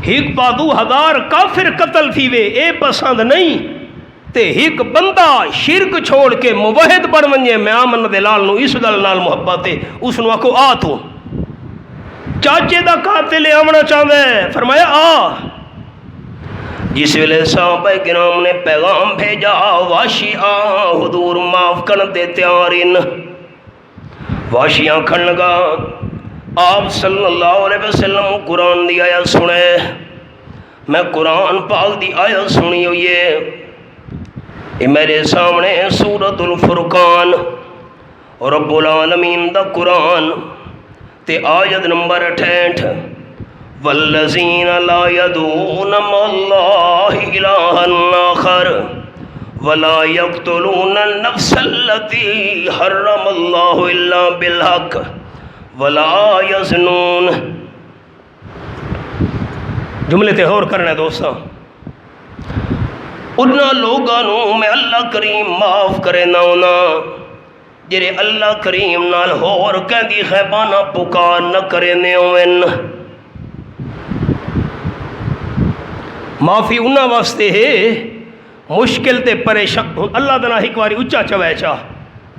1000 کافر قتل تھی وے اے پسند نہیں تے ایک بندہ شرک چھوڑ کے موحد بن ونجے میں آمن دے لال نو اس گل نال محبت ہے اس نو آکو آ تو چاچے دا قاتل آمنا چاہتا ہے فرمایا آ جس ویلے صحابہ کرام نے پیغام بھیجا واشی آ حضور معاف کرن دے تیارین واشی آنکھن لگا آپ صلی اللہ علیہ وسلم قرآن دی آیت سنے میں قرآن پاک دی آیت سنی ہوئی ہے یہ میرے سامنے سورۃ الفرقان رب العالمین دا قرآن تے آیت نمبر 68 والذین لا يدعون مع اللہ الہا آخر ولا يقتلون النفس التي حرم اللہ الا بالحق ولا يزنون جملے تے اور کرنا دوستاں انہاں لوگوں میں اللہ کریم معاف کرے نہ ہونا جرے اللہ کریم نال ہور کہندی خیبانہ پکار نہ کرے نے ہوئن معافی انہاں واسطے ہے مشکل تے پریشان اللہ دنا ایک واری اچھا چوے چاہ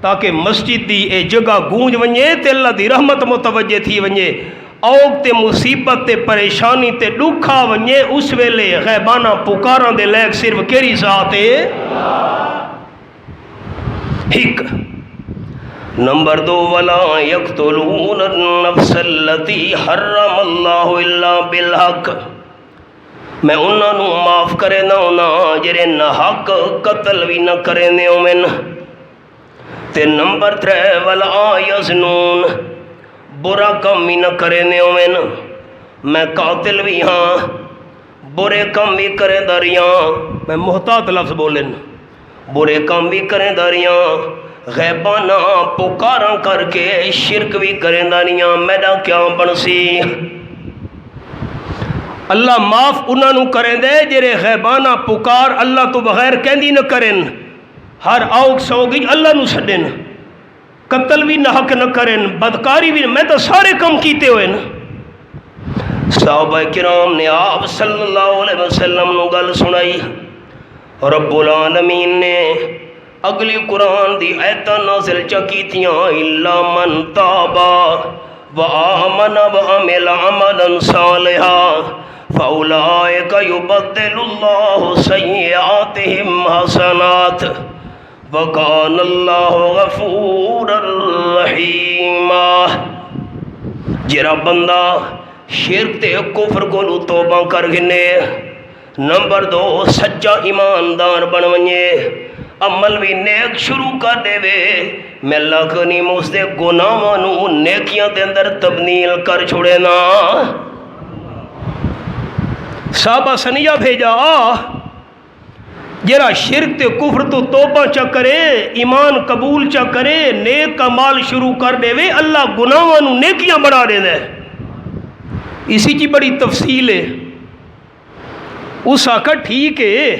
تاکہ مسجد دی اے جگہ گونج ونجے تے اللہ دی رحمت متوجہ تھی ونجے اوک تے مصیبت تے پریشانی تے ڈکھا ونجے اس ویلے غیبانہ پکاران دے لیک صرف کیری ذات ہے ایک نمبر 2 ولا یقتلون النفس التي حرم اللہ الا بالحق میں انہاں نو معاف کرے نہ ہونا جرے نہ حق قتل بھی نہ کرے نے اومن تے نمبر 3 ولا یزنون برا کم بھی نہ کرے نے اومن میں قاتل بھی ہاں برے کم بھی کرے داریاں میں محتاط لفظ بولن برے کم بھی کرے داریاں غیبانہ پکاراں کر کے شرک بھی کرے داریاں میڈا کیا بنسی اللہ معاف انہاں نو کریں دے جرے غیبانہ پکار اللہ تو بغیر کہندی نہ کرن ہر آؤک سوگی اللہ نو چھڈن قتل بھی نہ حق نہ کرن بدکاری بھی میں تو سارے کم کیتے ہوئے نا صحابہ کرام نے آپ صلی اللہ علیہ وسلم نو گل سنائی رب العالمین نے اگلی قرآن دی آیتاں نازل چکی تھیاں الا من تابا وآمن وعمل عملا صالحا فاولئک یبدل اللہ سیئاتہم حسنات وکان اللہ غفورا رحیما جرا بندہ شرک تے کفر کو توبہ کر گنے نمبر 2 سچا ایماندار بن ونجے عمل بھی نیک شروع کر دے وے میں اللہ کریم اس دے گناہاں نو نیکیاں دے اندر تبدیل کر چھوڑے نا صحابہ سنیہ بھیجا جرا شرک تے کفر تو توبہ چا کرے ایمان قبول چا کرے نیک کمال شروع کر دے وے اللہ گناہاں نو نیکیاں بڑھا دے دے اسی کی بڑی تفصیل ہے اس آقا ٹھیک ہے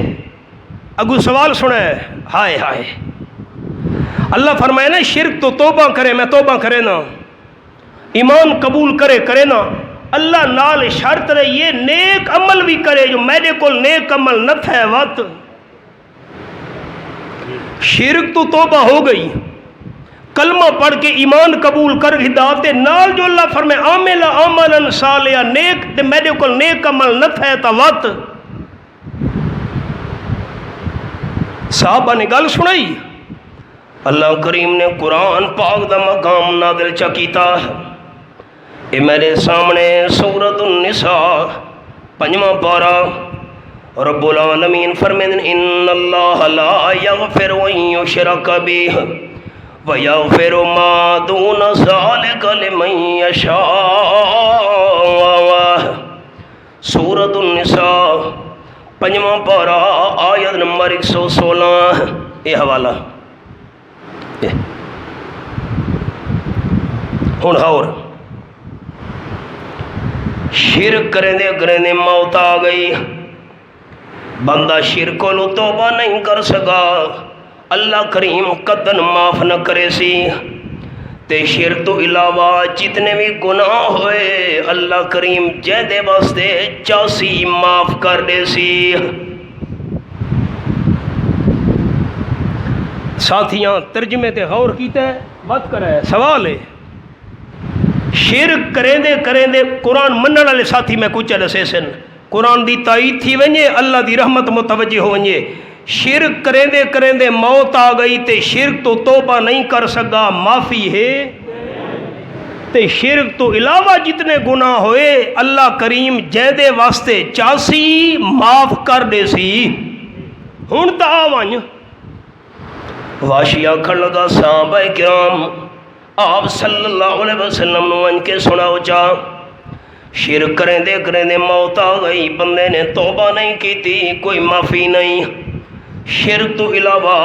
اگو سوال سنا ہے ہائے ہائے اللہ فرمائے نا شرک تو توبہ کرے میں توبہ کرے نا ایمان قبول کرے نا اللہ نال شرط رہی ہے نیک عمل بھی کرے، جو میرے کو نیک عمل نہ تھے وقت شرک تو توبہ ہو گئی، کلمہ پڑھ کے ایمان قبول کر ہدایت نال جو اللہ فرمائے عامل عملا صالحا نیک تے میرے کو نیک عمل نہ تھے تا وقت صحابہ نے گل سنائی، اللہ کریم نے قرآن پاک دا مقام نازل چکیتا، اے میرے سامنے سورۃ النساء 5واں پارہ، رب العالمین فرمائیں ان اللہ لا یغفر ان یشرک بہ ویغفر ما دون ذلک لمن یشاء۔ سورۃ النساء 5واں پارہ آیت نمبر 116، یہ حوالہ ہن اور شرک کریں دے موت آ گئی، بندہ شرک کو توبہ نہیں کر سکا، اللہ کریم قدن معاف نہ کرے سی، تے شرک تو علاوہ جتنے بھی گناہ ہوئے اللہ کریم جہدے واسطے چاسی معاف کر دے سی۔ ساتھیاں ترجمے تے غور کیتا ہے بات کرے سوال ہے، شرک کریں دے قرآن منن والے ساتھی میں کچھ دسے سن، قرآن دی تائید تھی ونجے، اللہ دی رحمت متوجہ ہو ونجے، شرک کریں دے موت آ گئی تے شرک تو توبہ نہیں کر سکا، معافی ہے تے شرک تو علاوہ جتنے گناہ ہوئے اللہ کریم جہدے واسطے چاسی معاف کر دے سی۔ ہن تا آوان واشی آکھن لگا صحابہ کرام آپ صلی اللہ علیہ وسلم نو ان کے سناؤ چاہ، شرک کریں دے موت آ گئی، بندے نے توبہ نہیں کی تھی، کوئی معافی نہیں، شرک تو علاوہ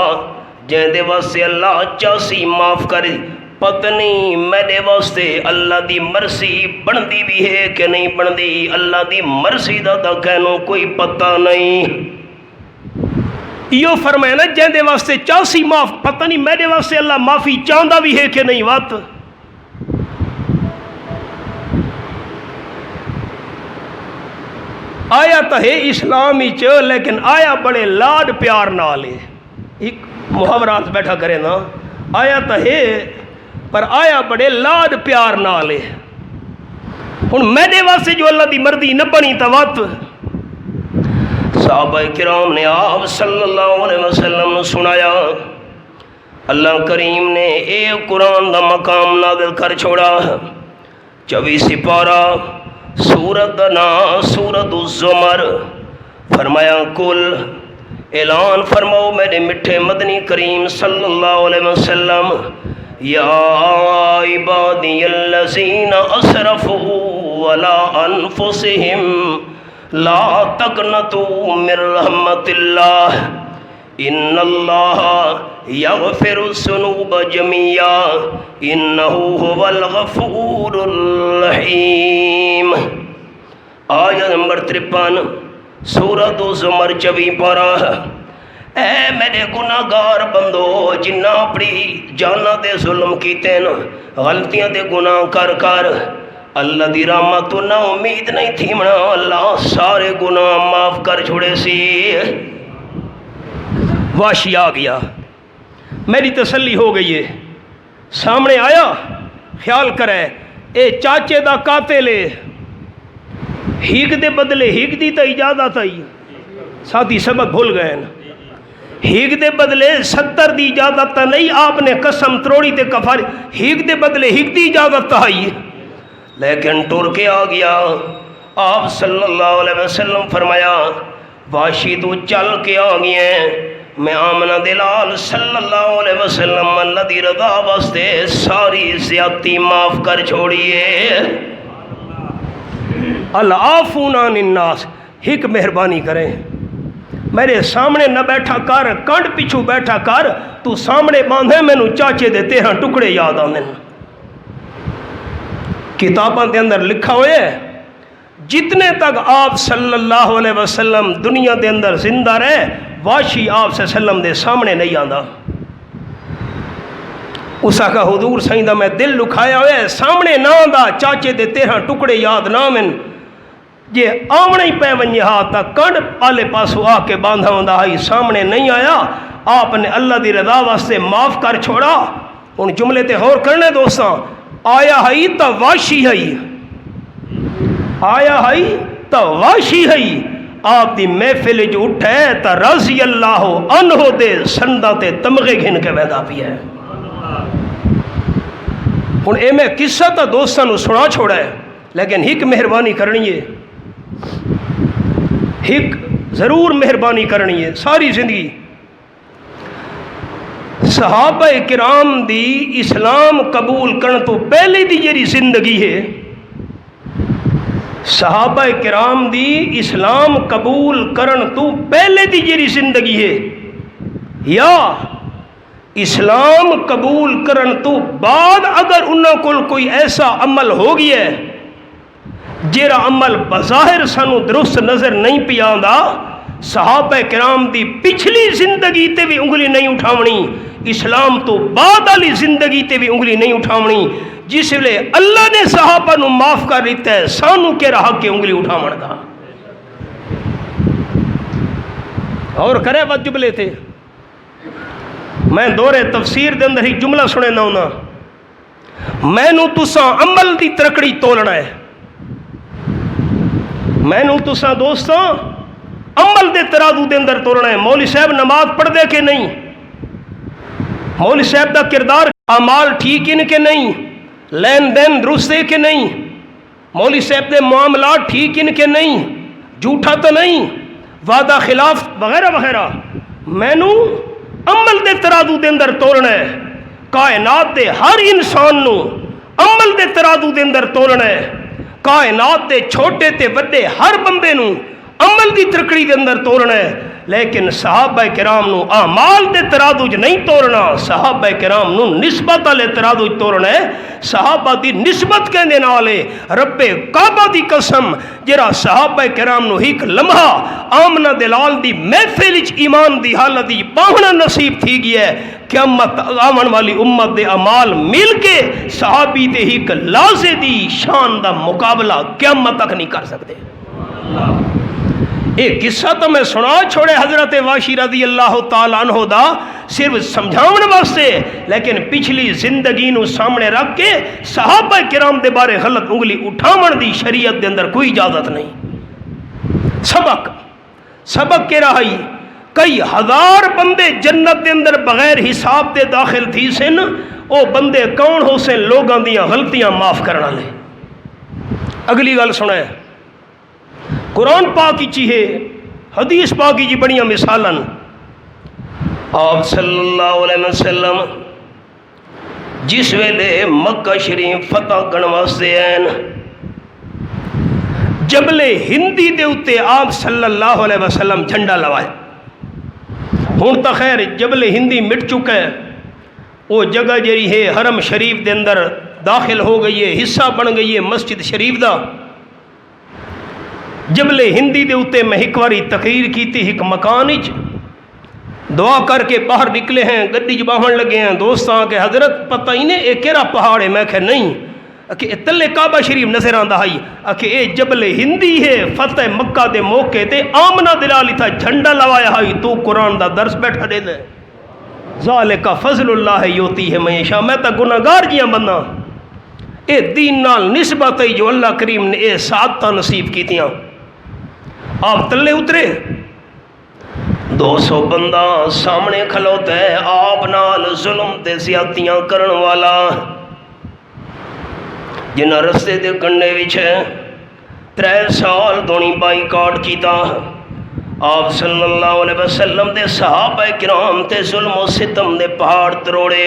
جہدے واسطے اللہ چاسی معاف کرے، پتہ نہیں میرے واسطے اللہ دی مرضی بندی بھی ہے کہ نہیں بندی، اللہ دی مرضی دا تا کہنو کوئی پتہ نہیں۔ یہ فرمایا نا جہدے واسطے چاسی معاف، پتہ نہیں میرے واسطے اللہ معافی چاہندہ بھی ہے کہ نہیں وات۔ آیا تو ہے اسلامی چ لیکن آیا بڑے لاڈ پیار نال ہے، ایک محاورات بیٹھا کرے نا، آیا تو ہے پر آیا بڑے لاڈ پیار نال ہے۔ ہن میرے واسطے جو اللہ دی مرضی نہ بنی تو وات صحابہ کرام نے آپ صلی اللہ علیہ وسلم نے سنایا، اللہ کریم نے ایک قرآن دا مقام نازل کر چھوڑا، 24 سپارہ سورت نا سورت الزمر، فرمایا کل اعلان فرماؤ میرے مٹھے مدنی کریم صلی اللہ علیہ وسلم، یا عبادی الذین اسرفوا علی انفسہم لا تقنطوا من رحمت اللہ ان اللہ یغفر الذنوب جميعا انہ هو الغفور الرحیم۔ آیت نمبر 53 سورۃ الزمر 24 پارہ، اے میرے گناہگار بندو جنہ اپنی جانا دے ظلم کیتے نا، غلطیاں دے گناہ کر اللہ دی رحمت تو نہ امید نہیں تھی منا، اللہ سارے گناہ معاف کر چھوڑے سی۔ واشی آ گیا، میری تسلی ہو گئی ہے، سامنے آیا، خیال کرے اے چاچے دا قاتل ہے، ہیک دے بدلے ہیک دی تا اجازت آئی، ساتھی سبق بھول گئے نا، ہیک دے بدلے 70 دی اجازت تا نہیں، آپ نے قسم تروڑی تے کفاری، ہیک دے بدلے ہیک دی اجازت تا آئی، لیکن ٹور کے آ گیا۔ آپ صلی اللہ علیہ وسلم فرمایا واشی تو چل کے آ گئے، میں آمنہ دلال صلی اللہ علیہ وسلم اللہ دی رضا واسطے ساری زیادتی معاف کر چھوڑیے۔ العافون عن الناس، ایک مہربانی کریں، میرے سامنے نہ بیٹھا کر، کنڈ پیچھو بیٹھا کر، تو سامنے باندھے میں نو چاچے دے 13 ٹکڑے یاد آنے۔ کتاباں دے اندر لکھا ہوئے ہے جتنے تک آپ صلی اللہ علیہ وسلم دنیا دے اندر زندہ رہے، واشی آپ صلی اللہ علیہ وسلم دے سامنے نہیں آندا، اس آخا حضور سائیں دا میں دل لکھایا ہوئے سامنے نہ دا چاچے دے 13 ٹکڑے یاد نہ من جے آونا ہی پہ ونجے ہاتھا کنڈ پالے پاسو آ کے باندھا ہوں دا ہی سامنے نہیں آیا آپ نے اللہ دی رضا واسطے معاف کر چھوڑا. ان جملے تے غور کرنے دوستاں آیا ہی تا واشی ہی آیا ہی تا واشی ہی آپ دی محفل جو اٹھے تا رضی اللہ عنہ دے سندہ تے تمغے گھن کے ویدا بھی ہے. ہن اے میں قصہ تا دوستاں نو سنا چھوڑا ہے لیکن ہک مہربانی کرنی ہے ہک ضرور مہربانی کرنی ہے. ساری زندگی صحابہ کرام دی اسلام قبول کرن تو پہلے دی جیری زندگی ہے صحابہ کرام دی اسلام قبول کرن تو پہلے دی جیری زندگی ہے یا اسلام قبول کرن تو بعد اگر انہاں کول کوئی ایسا عمل ہو گیا ہے جیرا عمل بظاہر سانو درست نظر نہیں پیا آندا صحابہ کرام دی پچھلی زندگی تے بھی انگلی نہیں اٹھاونی اسلام تو بعد والی زندگی تے بھی انگلی نہیں اٹھاونی. جس ویلے اللہ نے صحابہ نو معاف کر دیتا ہے سانو کے رہا کے انگلی اٹھاون دا. اور کرے وقت جملے تھے میں دورے تفسیر دے اندر ہی جملہ سنے نہ ہونا میں نو تساں عمل دی ترکڑی تولنا ہے میں نو تساں دوستاں عمل دے ترازو دے اندر تولنا ہے. مولوی صاحب نماز پڑھ دے کہ نہیں مولوی صاحب دا کردار اعمال ٹھیک ان کے نہیں لین دین درست ہے کہ نہیں مولوی صاحب دے معاملات ٹھیک ان کے نہیں جھوٹا تو نہیں وعدہ خلاف وغیرہ وغیرہ میں نو عمل دے ترازو دے اندر تولنا ہے. کائنات دے ہر انسان نو عمل دے ترازو دے اندر تولنا ہے. کائنات دے چھوٹے تے بڑے ہر بندے نو عمل دی ترکڑی دے اندر تولنا ہے. لیکن صحابہ کرام نو اعمال دے ترازو وچ نہیں تولنا صحابہ کرام نو نسبت والے ترازو وچ تولنا ہے. صحابہ دی نسبت کہندے نال رب کعبہ دی قسم جڑا صحابہ کرام نو ایک لمحہ آمنہ دلال دی محفل وچ ایمان دی حالت دی پاونا نصیب تھی گئی ہے قیامت آمن والی امت دے اعمال مل کے صحابی تے ایک لازے دی شان دا مقابلہ قیامت تک نہیں کر سکتے. ایک قصہ تو میں سنا چھوڑے حضرت واشی رضی اللہ تعالیٰ عنہ دا صرف سمجھاون واسطے لیکن پچھلی زندگی نو سامنے رکھ کے صحابہ کرام دے بارے غلط انگلی اٹھاون دی شریعت دے اندر کوئی اجازت نہیں. سبق کے رہائی کئی ہزار بندے جنت دے اندر بغیر حساب دے داخل تھی سن او بندے کون ہو سن لوگاں دیاں غلطیاں معاف کرنا لے. اگلی گل سنائے قرآن پاک کی چیئے حدیث پاک کی جی بڑیاں مثالاں آپ صلی اللہ علیہ وسلم جس ویلے مکہ شریف فتح کرن واسطے ہیں جبل ہندی دے اتے آپ صلی اللہ علیہ وسلم جھنڈا لوائے. ہون تا خیر جبل ہندی مٹ چکا ہے وہ جگہ جری ہے حرم شریف دے اندر داخل ہو گئی ہے حصہ بن گئی ہے مسجد شریف دا. جبل ہندی دے اتے میں ایک واری تقریر کی تھی ایک مکان وچ دعا کر کے باہر نکلے ہیں گڈی چ باہن لگے ہیں دوستاں کہ حضرت پتہ ہی نہیں اے کیڑا پہاڑ ہے میں کہ نہیں کہ تلے کعبہ شریف نظر آندا ہے کہ اے جبل ہندی ہے فتح مکہ دے موقع تے آمنہ دلالی تھا جھنڈا لوایا ہے تو قرآن دا درس بیٹھا دے دے ذالک فضل اللہ یوتی ہے من یشاء. میں تا گناہگار جیاں بندہ اے دین نال نسبت ہے جو اللہ کریم نے اے سعادتاں نصیب کیتیاں. آپ تلے اترے 200 بندہ سامنے کھلوتا ہے آپ نال ظلم تے زیادتیاں کرن والا جنہ رستے دے کنڈے وچ 3 سال دونی بائی کاٹ کیتا. آپ صلی اللہ علیہ وسلم دے صحابہ کرام تے ظلم و ستم دے پہاڑ تروڑے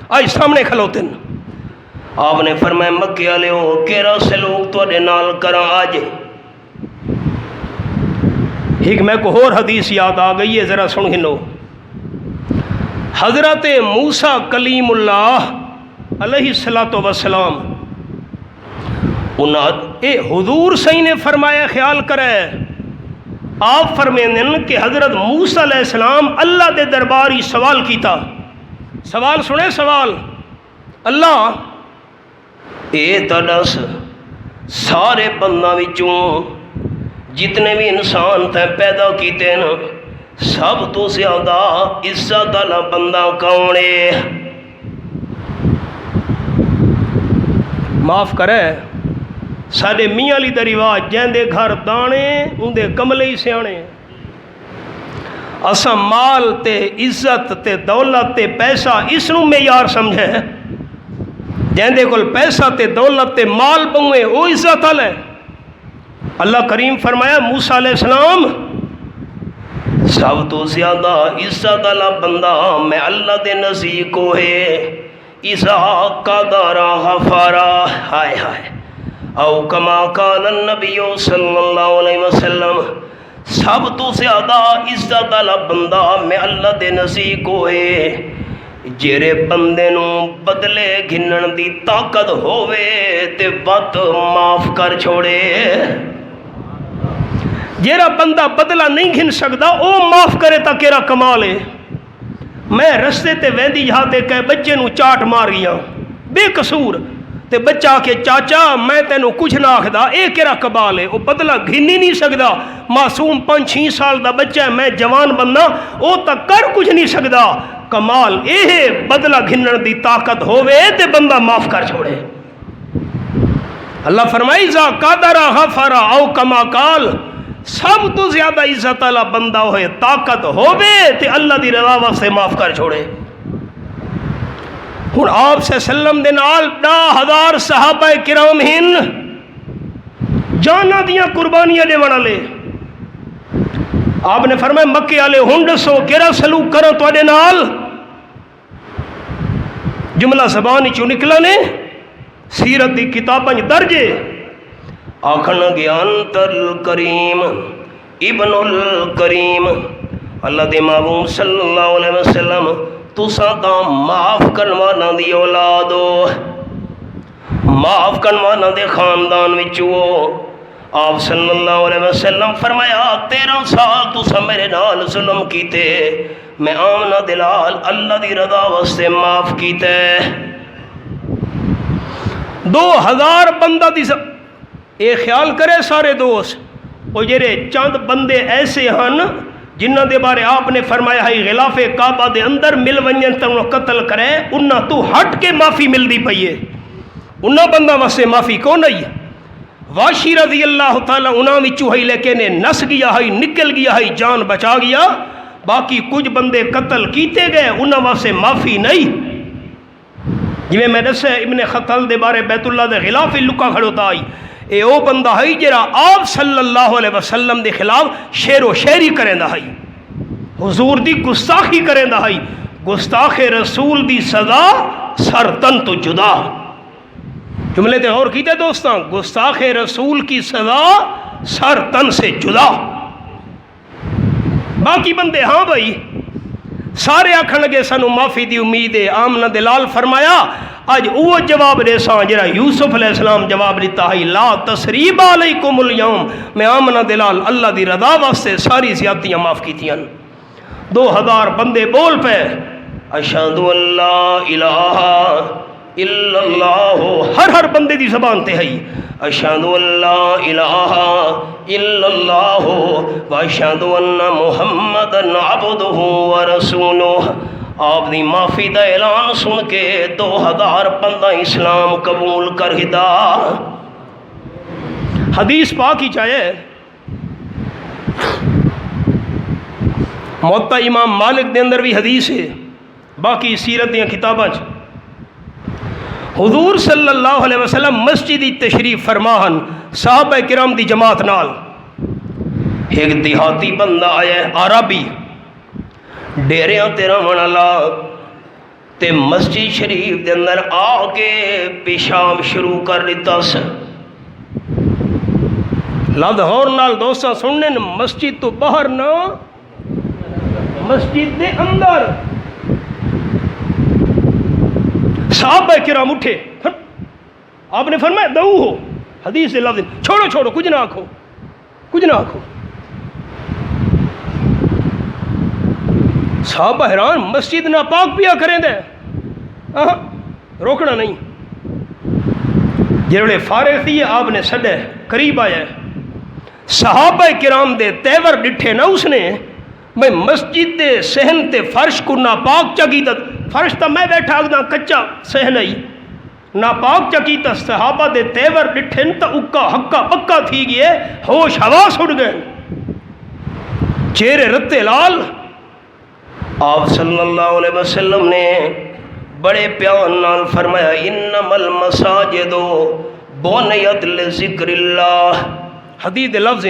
آج سامنے کھلوتے ہیں. آپ نے فرمایا مکے والےو کیڑا سلوک تواڈے نال کراں اج. ایک میں کو اور حدیث یاد آ گئی ہے ذرا سن گنو. حضرت موسیٰ کلیم اللہ علیہ الصلوۃ والسلام اے حضور صحیح نے فرمایا خیال کرے آپ فرمائیں کہ حضرت موسیٰ علیہ السلام اللہ دے درباری سوال کیتا سوال سنے سوال، اللہ اے تا دس سارے بنداں وچوں جتنے بھی انسان تے پیدا کیتے نا سب تو زیادہ عزت والا بندہ کون ہے؟ معاف کرے ساڈے میاں علی دا رواج جیندے گھر دانے اندے کملے ہی سیانے، اساں مال تے عزت تے دولت تے پیسہ اس نو معیار سمجھے، جیندے کول پیسہ تے دولت تے مال پوے او عزت والا ہے۔ اللہ کریم فرمایا موسیٰ علیہ السلام سب تو زیادہ عزت والا بندہ میں اللہ دے نزدیک ہے اذا قدر غفارا، ہائے ہائے، او کما قال النبی صلی اللہ علیہ وسلم، سب تو زیادہ عزت والا بندہ میں اللہ دے نزدیک ہے جیرے بندے نو بدلے گھنن دی طاقت ہووے تے وقت معاف کر چھوڑے۔ جیرا بندہ بدلہ نہیں گھن سکتا او معاف کرے تا کیرا کمال ہے۔ میں رستے تے ویندی جاتے کہ بچے نو چاٹ مار گیا بے قصور تے بچہ کے چاچا میں تینوں کچھ نہ آکھدا، اے کیرا کمال ہے، او بدلہ گھن ہی نہیں سکدا، معصوم 5-6 سال دا بچہ ہے، میں جوان بندہ او تک کر کچھ نہیں سکدا، کمال اے ہے بدلہ گھنن دی طاقت ہووے تے بندہ معاف کر چھوڑے۔ اللہ فرمائی ذا قدر غفر او کما قال، سب تو زیادہ عزت والا بندہ ہوئے طاقت ہووے تے اللہ دی رضا واسطے معاف کر چھوڑے۔ ہن آپ صلی اللہ علیہ وسلم دے نال 10,000 صحابہ کرام ہن جانا دیاں قربانیاں دے والے، آپ نے فرمایا مکے والے ہن دسو کیڑا سلوک کرو تواڈے نال؟ جملہ زبان چوں نکلا نے سیرت دی کتاباں درج ہے، آکھن گیان تر کریم ابن الکریم، اللہ دے محبوب صلی اللہ علیہ وسلم تساں تاں معاف کروانا دی اولاد ہو، معاف کروانا دے خاندان وچوں۔ آپ صلی اللہ علیہ وسلم فرمایا 13 سال تساں میرے نال ظلم کیتے، میں آمنہ دلال اللہ دی رضا واسطے معاف کیتے۔ 2000 بندہ دی اے خیال کرے سارے دوست، وہ جڑے چند بندے ایسے ہن جنہ دے بارے آپ نے فرمایا ہے غلاف کعبہ دے اندر مل ونجن تے انہوں قتل کرے، انہاں تو ہٹ کے معافی مل دی پئی ہے، انہاں بندہ واسطے معافی کون ہے؟ واشی رضی اللہ تعالیٰ انہاں وچوں ہے لیکن نس گیا ہے، نکل گیا ہے، جان بچا گیا، باقی کچھ بندے قتل کیتے گئے انہاں واسطے معافی نہیں۔ جویں میں دسے ابن خطل دے بارے بیت اللہ دے خلاف لکا کھڑوتا آئی، اے او بندہ ہے جرا آپ صلی اللہ علیہ وسلم دے خلاف شعر و شاعری کریندا ہے، حضور دی گستاخی کریندا ہے، گستاخ رسول دی سزا سر تن تو جدا۔ جملے تے غور کیتے دوستاں، گستاخ رسول کی سزا سر تن سے جدا۔ باقی بندے ہاں بھائی سارے آکھن لگے سانو معافی دی امید ہے۔ آمنہ دلال فرمایا اج وہ جواب دے ساں جڑا یوسف علیہ السلام جواب دیتا ہے، لا تسریب علیکم اليوم، میں آمنہ دلال اللہ دی رضا واسطے ساری زیادتیاں معاف کیتیاں۔ 2000 بندے بول پے اشہد ان لا الہ الا اللہ، ہر بندے دی زبان تے ہے اشہد ان لا الہ الا اللہ واشہد ان محمد عبدہ ورسولہ۔ آپ دی معافی دا اعلان سن کے 2000 بندہ اسلام قبول کر ہدا۔ حدیث پاک ہی چاہے موطا امام مالک دے اندر بھی حدیث ہے، باقی سیرت دیاں کتاباں حضور صلی اللہ علیہ وسلم مسجد تشریف فرماہن صحابہ کرام دی جماعت نال، ایک دیہاتی بندہ آیا عربی ڈیریاں تے رہن والا تے مسجد شریف دے اندر آ کے پیشاب شروع کر دیتا س۔ لاہور نال دوستاں سننے مسجد تو باہر نہ مسجد دے اندر۔ صحابہ کرام اٹھے، آپ نے فرمایا دعو ہو، حدیث دے لفظ چھوڑو چھوڑو کچھ نہ آکھو، کچھ نہ آکھو۔ صحابہ حیران، مسجد ناپاک پیا کریں دے، روکنا نہیں۔ جڑے فارغ تھی آپ نے سڈے قریب آیا، صحابہ کرام دے تیور ڈٹھے نہ اس نے، میں مسجد دے صحن تے فرش کو ناپاک چکیتا، فرش تا میں بیٹھا اگنا کچا صحن ہی ناپاک چکیتا، صحابہ دے تیور ڈٹھے تا اکا حکا پکا تھی گئے، ہوش حواس اڑ گئے، چہرے رتے لال۔ آپ صلی اللہ علیہ وسلم نے بڑے پیار نال فرمایا انما المساجد بنیت لذکر اللہ، حدیث لفظ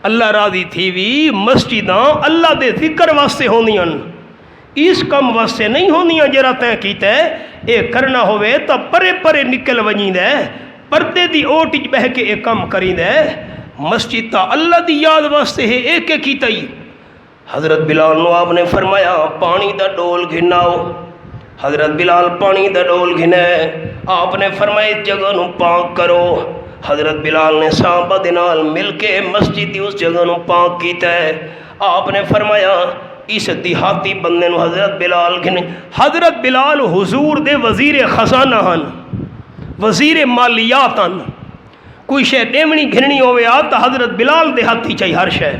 اللہ راضی تھی وی مسجداں اللہ دے ذکر واسطے ہونیاں، اس کم واسطے نہیں ہونیاں جرا تیں کیتا ہے اے کرنا ہوئے تا پرے پرے نکل ونجیں دے، پردے دی اوٹ وچ بہ کے اے کم کریں دے، مسجد تا اللہ دی یاد واسطے ہے ایک ایک کیتا ہی۔ حضرت بلال نو آپ نے فرمایا پانی دا ڈول گھناؤ، حضرت بلال پانی دا ڈول گھنے، آپ نے فرمایا جگہ نو پاک کرو، حضرت بلال نے صحابہ دے نال مل کے مسجد دی اس جگہ نو پاک کیتا ہے۔ آپ نے فرمایا اس دیہاتی بندے نو حضرت بلال گھنے، حضرت بلال حضور دے وزیر خزانہ ہن، وزیر مالیات ہن، کوئی شے ڈیونی گھننی ہوئے آتا حضرت بلال دے ہاتھی چاہی ہر شے،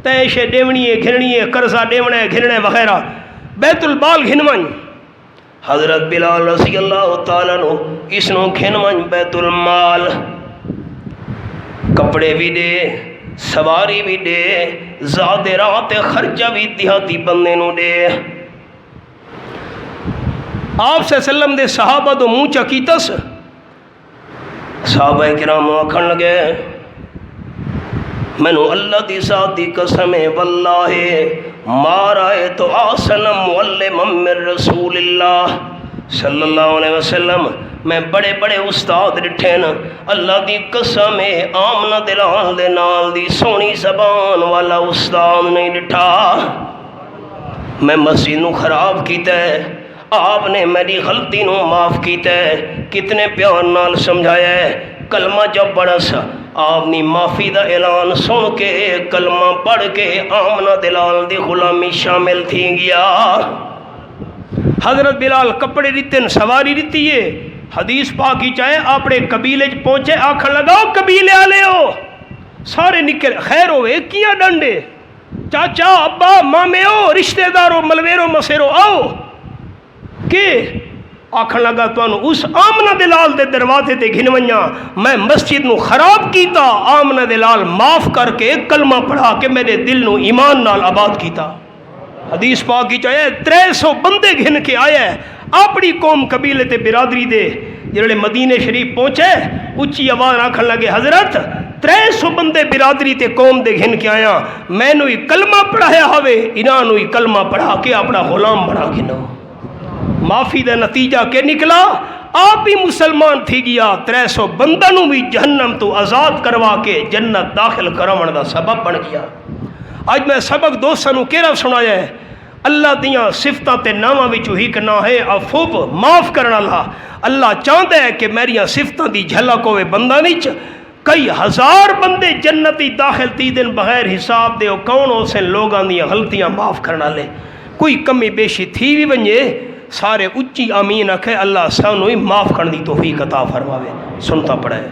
تے شے ڈیونی ہے گھننی ہے، قرضہ ڈیونا ہے گھننا ہے وغیرہ، بیت البال گھنوائیں، حضرت بلال رضی اللہ تعالیٰ نو اس نو گھنوائیں بیت المال، کپڑے بھی دے، سواری بھی دے، زاد رات خرچہ بھی دیہاتی بندے نو دے۔ آپ صلی اللہ علیہ وسلم دے صحابہ دو منہ چکیتس، صحابہ کرام آکھن لگے میں نو اللہ دی ذات دی قسم ہے واللہ ما رأیت احسن معلما من رسول اللہ صلی اللہ علیہ وسلم، میں بڑے بڑے استاد ڈٹھے نا، اللہ دی قسم ہے آمنہ دلال دے نال دی سونی زبان والا استاد نہیں ڈٹھا۔ میں مسجد نو خراب کیتا ہے، آپ نے میری غلطی نو معاف کیتا ہے، کتنے پیار نال سمجھایا ہے، کلمہ جب پڑھا سا آپ نے معافی دا اعلان سن کے کلمہ پڑھ کے آمنہ دلال دی غلامی شامل تھی گیا۔ حضرت بلال کپڑے دیتے سواری دیتی ہے، حدیث پاکی چاہے اپنے قبیلے پہنچے آکھن لگاؤ قبیلے آلے ہو، سارے نکل خیر ہوئے کیا ڈنڈے، چاچا ابا مامے ہو رشتہ دارو ملویرو مسیرو آؤ، کہ آکھن لگا تو اس آمنہ دلال دے دروازے تے گھنویاں، میں مسجد نو خراب کیتا، آمنہ دلال معاف کر کے کلمہ پڑھا کے میرے دل نو ایمان نال آباد کیتا۔ حدیث پاک کی چاہے 300 بندے گھن کے آئے اپنی قوم قبیلے تے برادری دے، جڑے مدینہ شریف پہنچے اچھی آواز آکھن لگے حضرت 300 بندے برادری تے قوم دے گھن کے آیا، میں نو ہی کلمہ پڑھایا ہوئے، انہاں نو ہی کلمہ پڑھا کے اپنا غلام بنا کے نو۔ معافی دا نتیجہ کہ نکلا آپ ہی مسلمان تھی گیا، 300 بندہ نو بھی جہنم تو آزاد کروا کے جنت داخل کرون دا سبب بن گیا۔ آج میں سبق دوستاں نو کہنا سنایا ہے، اللہ دیاں صفتاں تے ناماں وچوں ہی نہ ہے عفو معاف کرنا اللہ چاہتا ہے کہ میریاں صفتاں دی جھلک ہوئے بندہ نیچ، کئی ہزار بندے جنتی داخل تی دن بغیر حساب دے، کون ہو سے لوگاں دیاں غلطیاں معاف کرنا لے، کوئی کمی بیشی تھی بھی بنجے سارے اچھی آمین آکھے اللہ سانو ہی معاف کرنے دی توفیق عطا فرماوے۔ سنتا پڑا ہے